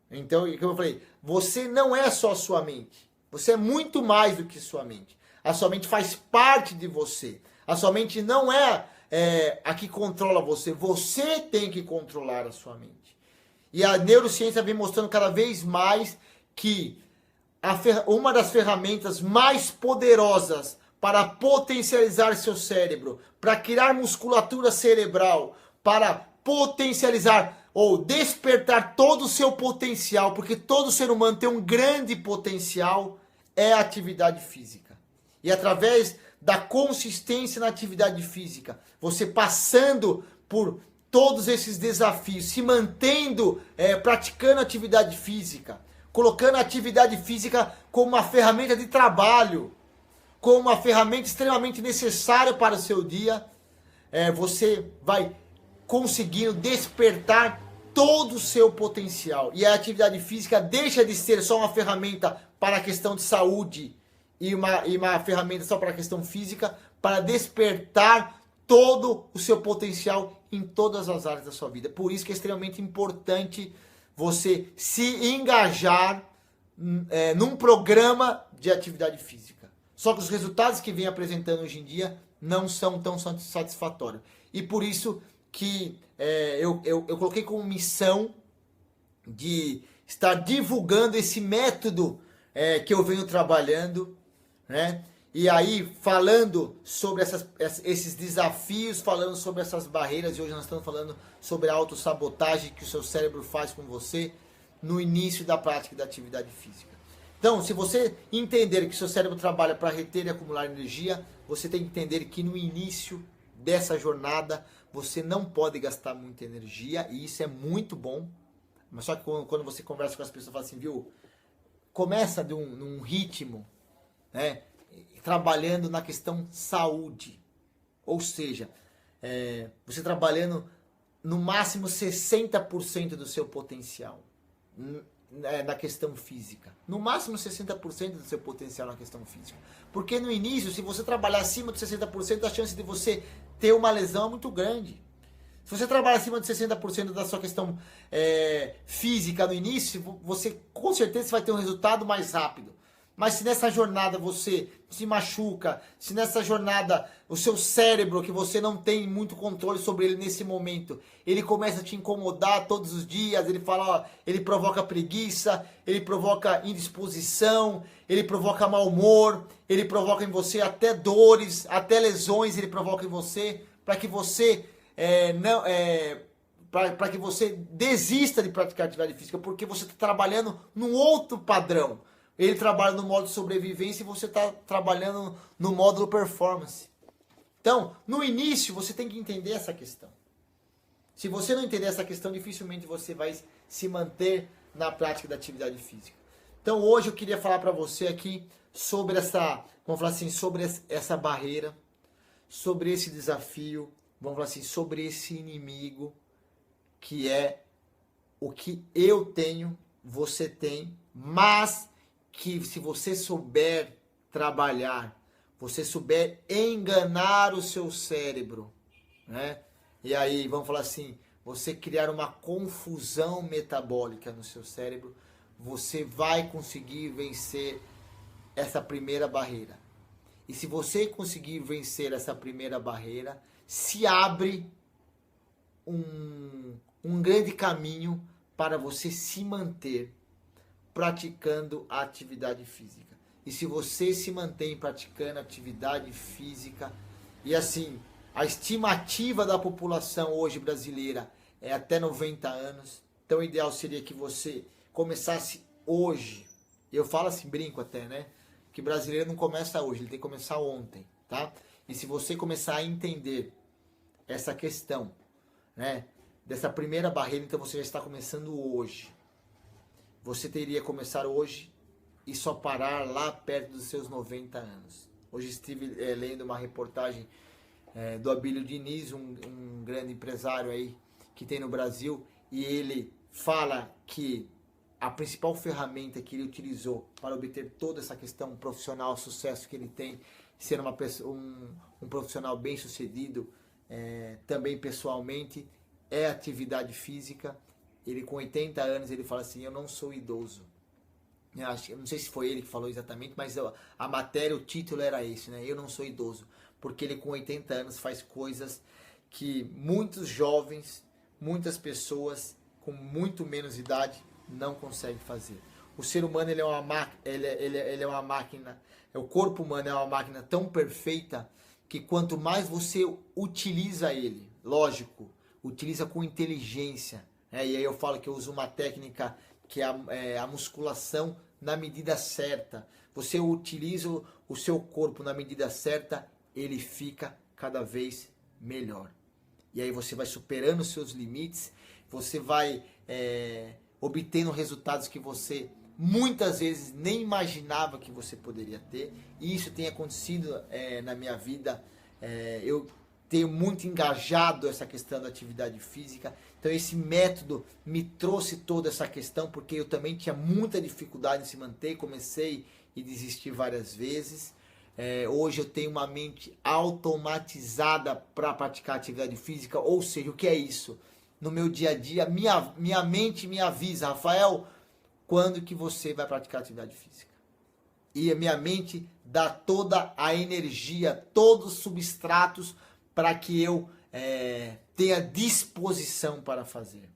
Então, como eu falei, você não é só a sua mente. Você é muito mais do que sua mente. A sua mente faz parte de você. A sua mente não é a que controla você. Você tem que controlar a sua mente. E a neurociência vem mostrando cada vez mais que uma das ferramentas mais poderosas para potencializar seu cérebro, para criar musculatura cerebral, para potencializar ou despertar todo o seu potencial, porque todo ser humano tem um grande potencial, é a atividade física. E através da consistência na atividade física, você passando por todos esses desafios, se mantendo, praticando atividade física, colocando a atividade física como uma ferramenta de trabalho, como uma ferramenta extremamente necessária para o seu dia, você vai conseguindo despertar todo o seu potencial. E a atividade física deixa de ser só uma ferramenta para a questão de saúde e uma ferramenta só para a questão física, para despertar todo o seu potencial em todas as áreas da sua vida. Por isso que é extremamente importante você se engajar num programa de atividade física. Só que os resultados que vem apresentando hoje em dia não são tão satisfatórios. E por isso que eu coloquei como missão de estar divulgando esse método que eu venho trabalhando, né? E aí, falando sobre esses desafios, falando sobre essas barreiras, e hoje nós estamos falando sobre a autossabotagem que o seu cérebro faz com você no início da prática da atividade física. Então, se você entender que o seu cérebro trabalha para reter e acumular energia, você tem que entender que no início dessa jornada, você não pode gastar muita energia, e isso é muito bom. Mas só que quando você conversa com as pessoas, fala assim, viu, começa num ritmo, né? Trabalhando na questão saúde, ou seja, você trabalhando no máximo 60% do seu potencial na questão física, no máximo 60% do seu potencial na questão física, porque no início, se você trabalhar acima de 60%, a chance de você ter uma lesão é muito grande. Se você trabalha acima de 60% da sua questão física no início, você com certeza vai ter um resultado mais rápido. Mas se nessa jornada você se machuca, se nessa jornada o seu cérebro, que você não tem muito controle sobre ele nesse momento, ele começa a te incomodar todos os dias, ele provoca preguiça, ele provoca indisposição, ele provoca mau humor, ele provoca em você até dores, até lesões, ele provoca em você, para que você para que você desista de praticar atividade física, porque você está trabalhando num outro padrão. Ele trabalha no modo sobrevivência e você está trabalhando no módulo performance. Então, no início, você tem que entender essa questão. Se você não entender essa questão, dificilmente você vai se manter na prática da atividade física. Então, hoje eu queria falar para você aqui sobre sobre essa barreira, sobre esse desafio, vamos falar assim, sobre esse inimigo, que é o que eu tenho, você tem, mas que se você souber trabalhar, você souber enganar o seu cérebro, né? E aí, vamos falar assim, você criar uma confusão metabólica no seu cérebro, você vai conseguir vencer essa primeira barreira. E se você conseguir vencer essa primeira barreira, se abre um grande caminho para você se manter praticando a atividade física. E se você se mantém praticando atividade física, e assim, a estimativa da população hoje brasileira é até 90 anos, então o ideal seria que você começasse hoje. Eu falo assim, brinco até, né? Que brasileiro não começa hoje, ele tem que começar ontem, tá? E se você começar a entender essa questão, né, dessa primeira barreira, então você já está começando hoje. Você teria que começar hoje e só parar lá perto dos seus 90 anos. Hoje estive lendo uma reportagem do Abílio Diniz, um grande empresário aí que tem no Brasil, e ele fala que a principal ferramenta que ele utilizou para obter toda essa questão profissional, sucesso que ele tem, ser uma pessoa, um profissional bem sucedido, também pessoalmente, é atividade física. Ele com 80 anos, ele fala assim, eu não sou idoso. Eu não sei se foi ele que falou exatamente, mas a matéria, o título era esse, né? Eu não sou idoso. Porque ele com 80 anos faz coisas que muitos jovens, muitas pessoas com muito menos idade não conseguem fazer. O ser humano ele é uma máquina, o corpo humano é uma máquina tão perfeita que quanto mais você utiliza ele, lógico, utiliza com inteligência, né? E aí eu falo que eu uso uma técnica que é a musculação na medida certa. Você utiliza o seu corpo na medida certa, ele fica cada vez melhor. E aí você vai superando os seus limites, você vai obtendo resultados que você muitas vezes nem imaginava que você poderia ter. E isso tem acontecido na minha vida. Eu tenho muito engajado essa questão da atividade física. Então esse método me trouxe toda essa questão, porque eu também tinha muita dificuldade em se manter, comecei e desisti várias vezes. Hoje eu tenho uma mente automatizada para praticar atividade física, ou seja, o que é isso? No meu dia a dia, minha mente me avisa, Rafael, quando que você vai praticar atividade física? E a minha mente dá toda a energia, todos os substratos para que eu tenha disposição para fazer.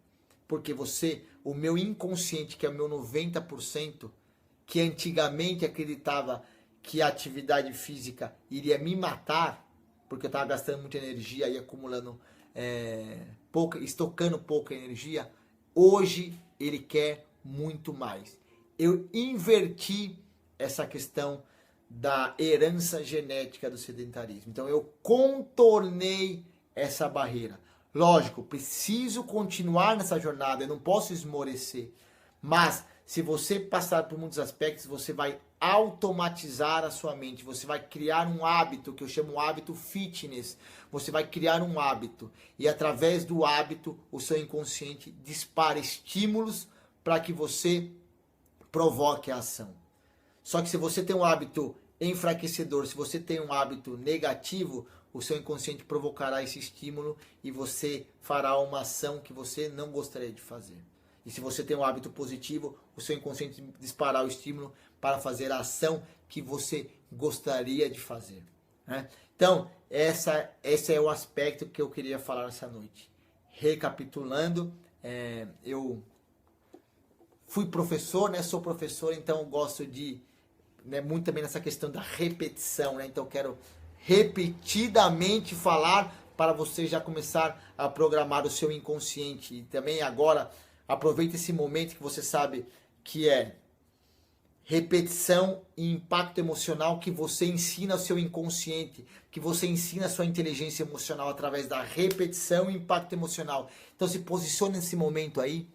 Porque o meu inconsciente, que é o meu 90%, que antigamente acreditava que a atividade física iria me matar, porque eu estava gastando muita energia e acumulando estocando pouca energia, hoje ele quer muito mais. Eu inverti essa questão da herança genética do sedentarismo. Então eu contornei essa barreira. Lógico, preciso continuar nessa jornada, eu não posso esmorecer. Mas se você passar por muitos aspectos, você vai automatizar a sua mente, você vai criar um hábito, que eu chamo hábito fitness. Você vai criar um hábito e através do hábito o seu inconsciente dispara estímulos para que você provoque a ação. Só que se você tem um hábito enfraquecedor, se você tem um hábito negativo, o seu inconsciente provocará esse estímulo e você fará uma ação que você não gostaria de fazer. E se você tem um hábito positivo, o seu inconsciente disparará o estímulo para fazer a ação que você gostaria de fazer, né? Então, esse é o aspecto que eu queria falar essa noite. Recapitulando, eu fui professor, né? Sou professor, então eu gosto de, muito também nessa questão da repetição, né? Então eu quero repetidamente falar para você já começar a programar o seu inconsciente. E também agora, aproveita esse momento que você sabe que é repetição e impacto emocional, que você ensina ao seu inconsciente, que você ensina a sua inteligência emocional através da repetição e impacto emocional. Então se posicione nesse momento aí,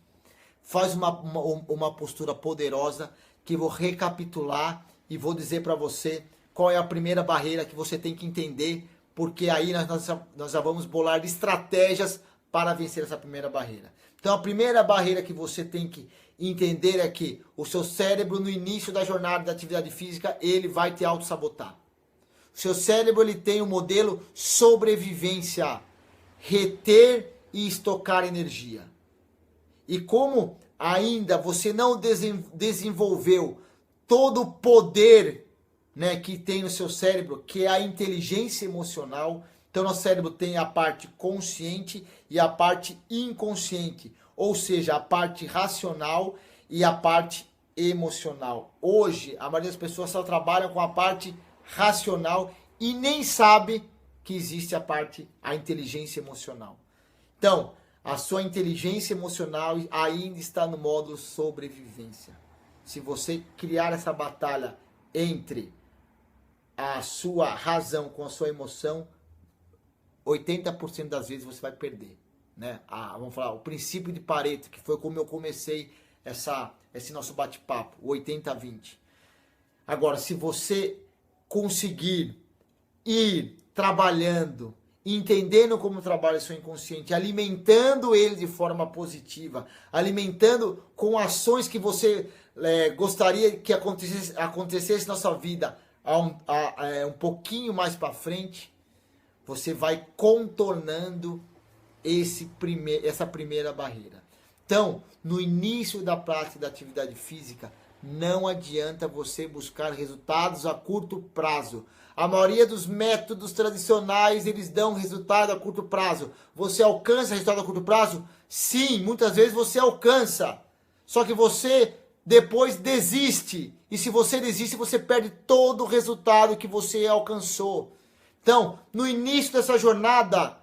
faz uma postura poderosa, que eu vou recapitular e vou dizer para você qual é a primeira barreira que você tem que entender, porque aí nós já vamos bolar estratégias para vencer essa primeira barreira. Então a primeira barreira que você tem que entender é que o seu cérebro no início da jornada da atividade física, ele vai te auto-sabotar. O seu cérebro ele tem um modelo sobrevivência, reter e estocar energia. E como ainda você não desenvolveu todo o poder, né, que tem no seu cérebro, que é a inteligência emocional. Então, nosso cérebro tem a parte consciente e a parte inconsciente, ou seja, a parte racional e a parte emocional. Hoje, a maioria das pessoas só trabalham com a parte racional e nem sabe que existe a inteligência emocional. Então, a sua inteligência emocional ainda está no modo sobrevivência. Se você criar essa batalha entre a sua razão com a sua emoção, 80% das vezes você vai perder, né? Vamos falar, o princípio de Pareto, que foi como eu comecei esse nosso bate-papo, o 80-20. Agora, se você conseguir ir trabalhando, entendendo como trabalha o seu inconsciente, alimentando ele de forma positiva, alimentando com ações que você gostaria que acontecesse na sua vida um pouquinho mais para frente, você vai contornando essa primeira barreira. Então, no início da prática da atividade física, não adianta você buscar resultados a curto prazo. A maioria dos métodos tradicionais, eles dão resultado a curto prazo. Você alcança resultado a curto prazo? Sim, muitas vezes você alcança. Só que você depois desiste. E se você desiste, você perde todo o resultado que você alcançou. Então, no início dessa jornada,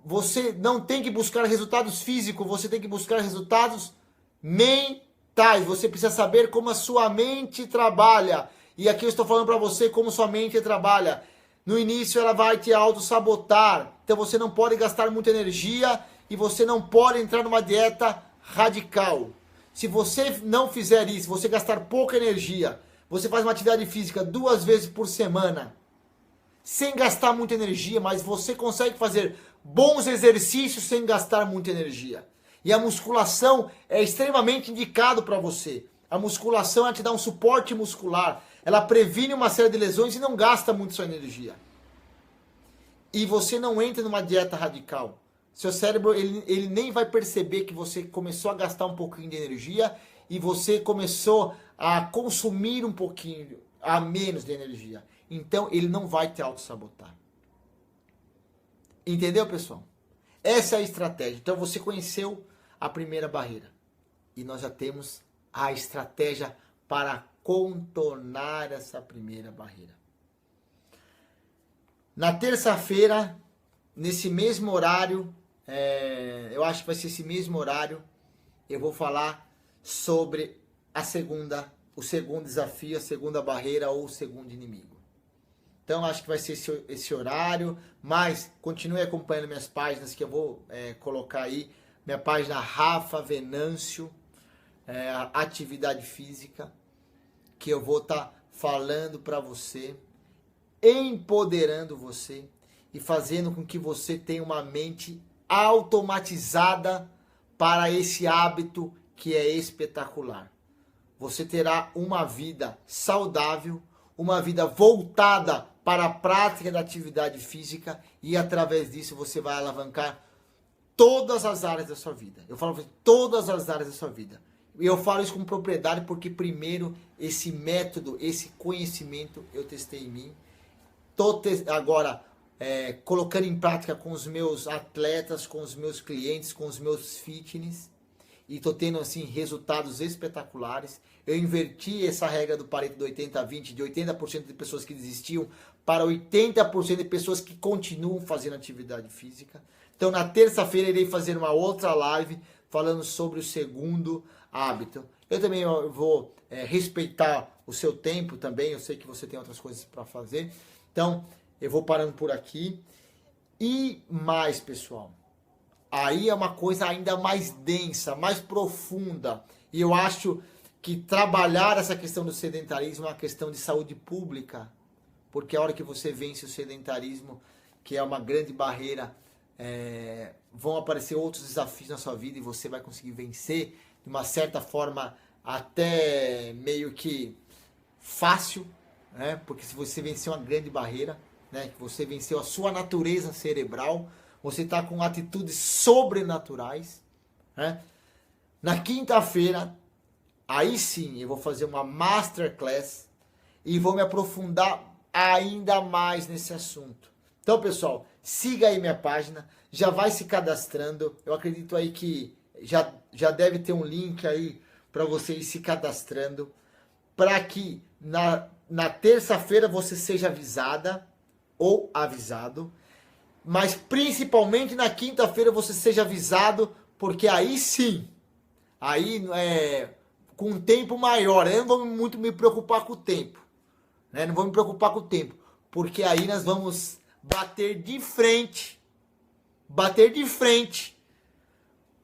você não tem que buscar resultados físicos, você tem que buscar resultados mentais. Você precisa saber como a sua mente trabalha. E aqui eu estou falando para você como sua mente trabalha. No início ela vai te auto-sabotar. Então você não pode gastar muita energia e você não pode entrar numa dieta radical. Se você não fizer isso, você gastar pouca energia, você faz uma atividade física 2 vezes por semana, sem gastar muita energia, mas você consegue fazer bons exercícios sem gastar muita energia. E a musculação é extremamente indicado para você. A musculação ela te dá um suporte muscular. Ela previne uma série de lesões e não gasta muito sua energia. E você não entra numa dieta radical. Seu cérebro ele nem vai perceber que você começou a gastar um pouquinho de energia e você começou a consumir um pouquinho a menos de energia. Então ele não vai te auto-sabotar. Entendeu, pessoal? Essa é a estratégia. Então você conheceu a primeira barreira. E nós já temos a estratégia para contornar essa primeira barreira. Na terça-feira, nesse mesmo horário, eu acho que vai ser esse mesmo horário, eu vou falar sobre o segundo desafio, a segunda barreira ou o segundo inimigo. Então acho que vai ser esse horário, mas continue acompanhando minhas páginas que eu vou colocar aí. Minha página Rafa Venâncio, atividade física, que eu vou estar falando para você, empoderando você e fazendo com que você tenha uma mente automatizada para esse hábito que é espetacular. Você terá uma vida saudável, uma vida voltada para a prática da atividade física e através disso você vai alavancar todas as áreas da sua vida. Eu falo todas as áreas da sua vida. E eu falo isso com propriedade porque primeiro esse método, esse conhecimento eu testei em mim. Estou agora colocando em prática com os meus atletas, com os meus clientes, com os meus fitness. E estou tendo assim resultados espetaculares. Eu inverti essa regra do Pareto do 80-20, de 80% de pessoas que desistiam para 80% de pessoas que continuam fazendo atividade física. Então na terça-feira irei fazer uma outra live falando sobre o segundo hábito. Eu também vou respeitar o seu tempo também, eu sei que você tem outras coisas para fazer. Então eu vou parando por aqui. E mais, pessoal, aí é uma coisa ainda mais densa, mais profunda. E eu acho que trabalhar essa questão do sedentarismo é uma questão de saúde pública. Porque a hora que você vence o sedentarismo, que é uma grande barreira, vão aparecer outros desafios na sua vida e você vai conseguir vencer de uma certa forma até meio que fácil, né? Porque se você venceu uma grande barreira, né? Que você venceu a sua natureza cerebral, você está com atitudes sobrenaturais, né? Na quinta-feira, aí sim, eu vou fazer uma masterclass e vou me aprofundar ainda mais nesse assunto. Então, pessoal, siga aí minha página, já vai se cadastrando. Eu acredito aí que já deve ter um link aí para você ir se cadastrando, para que na terça-feira você seja avisada ou avisado, mas principalmente na quinta-feira você seja avisado, porque aí sim, aí com um tempo maior, eu não vou muito me preocupar com o tempo, né? Não vou me preocupar com o tempo, porque aí nós vamos bater de frente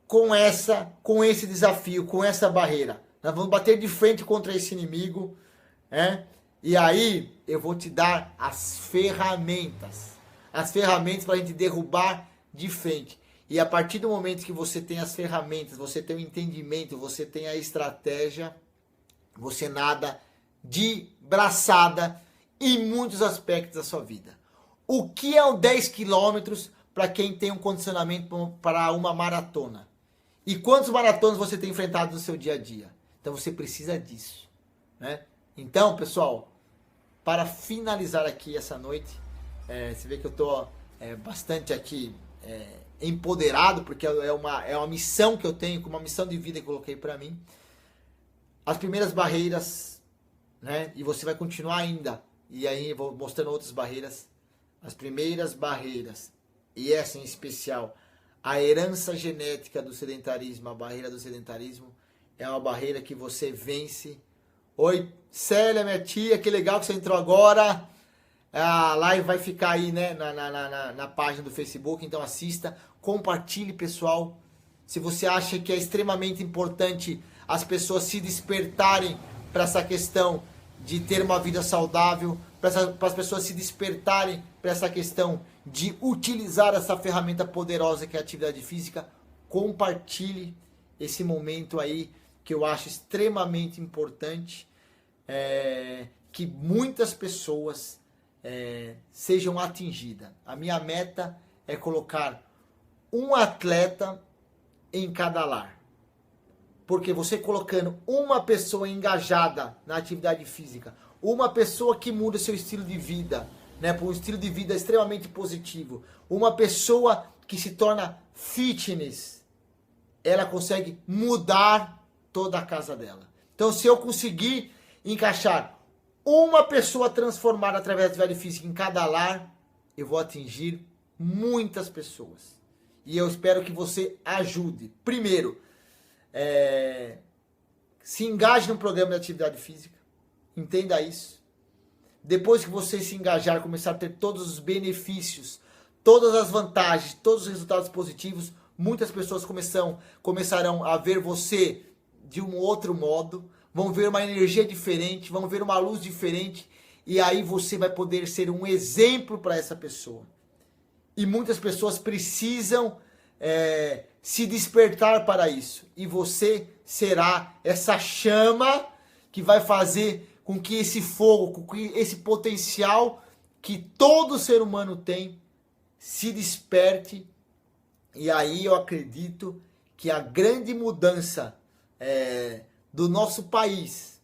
com esse desafio, com essa barreira. Nós vamos bater de frente contra esse inimigo, né? E aí eu vou te dar as ferramentas para a gente derrubar de frente. E a partir do momento que você tem as ferramentas, você tem o entendimento, você tem a estratégia, você nada de braçada em muitos aspectos da sua vida. O que é o 10 quilômetros para quem tem um condicionamento para uma maratona? E quantos maratonas você tem enfrentado no seu dia a dia? Então você precisa disso, né? Então, pessoal, para finalizar aqui essa noite, você vê que eu estou bastante aqui empoderado, porque é uma missão que eu tenho, uma missão de vida que eu coloquei para mim. As primeiras barreiras, né? E você vai continuar ainda, e aí eu vou mostrando outras barreiras. As primeiras barreiras, e essa em especial, a herança genética do sedentarismo, a barreira do sedentarismo, é uma barreira que você vence. Oi, Célia, minha tia, que legal que você entrou agora. A live vai ficar aí, né, na página do Facebook, então assista, compartilhe, pessoal. Se você acha que é extremamente importante as pessoas se despertarem para essa questão de ter uma vida saudável, para as pessoas se despertarem para essa questão de utilizar essa ferramenta poderosa que é a atividade física, compartilhe esse momento aí que eu acho extremamente importante, que muitas pessoas sejam atingidas. A minha meta é colocar um atleta em cada lar. Porque você colocando uma pessoa engajada na atividade física, uma pessoa que muda seu estilo de vida, né, para um estilo de vida extremamente positivo, uma pessoa que se torna fitness, ela consegue mudar toda a casa dela. Então, se eu conseguir encaixar uma pessoa transformada através da atividade física em cada lar, eu vou atingir muitas pessoas. E eu espero que você ajude. Primeiro, se engaje no programa de atividade física. Entenda isso. Depois que você se engajar, começar a ter todos os benefícios, todas as vantagens, todos os resultados positivos, muitas pessoas começarão a ver você de um outro modo, vão ver uma energia diferente, vão ver uma luz diferente, e aí você vai poder ser um exemplo para essa pessoa. E muitas pessoas precisam se despertar para isso. E você será essa chama que vai fazer com que esse fogo, com que esse potencial que todo ser humano tem, se desperte. E aí eu acredito que a grande mudança do nosso país,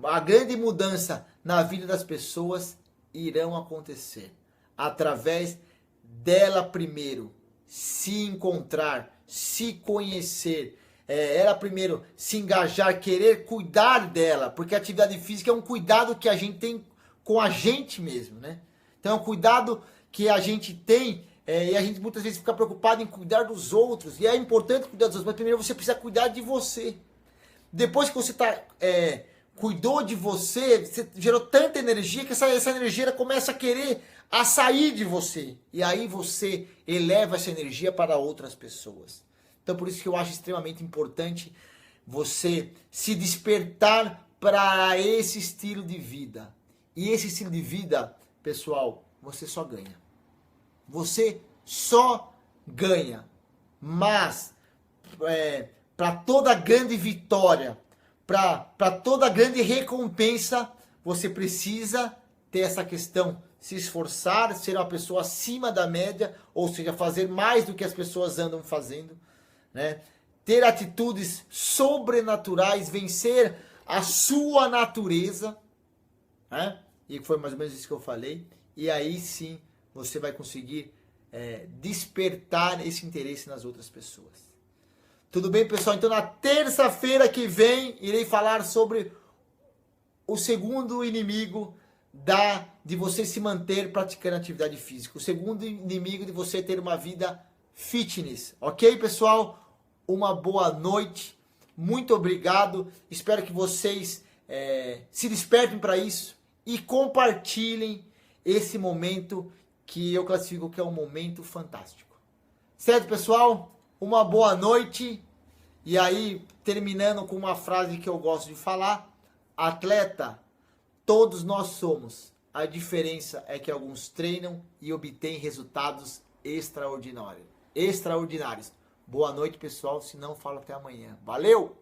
a grande mudança na vida das pessoas irão acontecer através dela primeiro se encontrar, se conhecer, ela primeiro se engajar, querer cuidar dela, porque a atividade física é um cuidado que a gente tem com a gente mesmo, né? Então é um cuidado que a gente tem, e a gente muitas vezes fica preocupado em cuidar dos outros, e é importante cuidar dos outros, mas primeiro você precisa cuidar de você. Depois que você cuidou de você, você gerou tanta energia que essa energia começa a querer a sair de você. E aí você eleva essa energia para outras pessoas. Então por isso que eu acho extremamente importante você se despertar para esse estilo de vida. E esse estilo de vida, pessoal, você só ganha. Você só ganha. Mas para toda grande vitória, para toda grande recompensa, você precisa ter essa questão se esforçar, ser uma pessoa acima da média, ou seja, fazer mais do que as pessoas andam fazendo, né? Ter atitudes sobrenaturais, vencer a sua natureza, né? E foi mais ou menos isso que eu falei. E aí sim você vai conseguir despertar esse interesse nas outras pessoas. Tudo bem, pessoal? Então na terça-feira que vem irei falar sobre o segundo inimigo de você se manter praticando atividade física. O segundo inimigo de você ter uma vida fitness. Ok, pessoal? Uma boa noite. Muito obrigado. Espero que vocês se despertem para isso e compartilhem esse momento que eu classifico que é um momento fantástico. Certo, pessoal? Uma boa noite. E aí, terminando com uma frase que eu gosto de falar. Atleta, todos nós somos. A diferença é que alguns treinam e obtêm resultados extraordinários. Boa noite, pessoal. Se não, falo até amanhã. Valeu!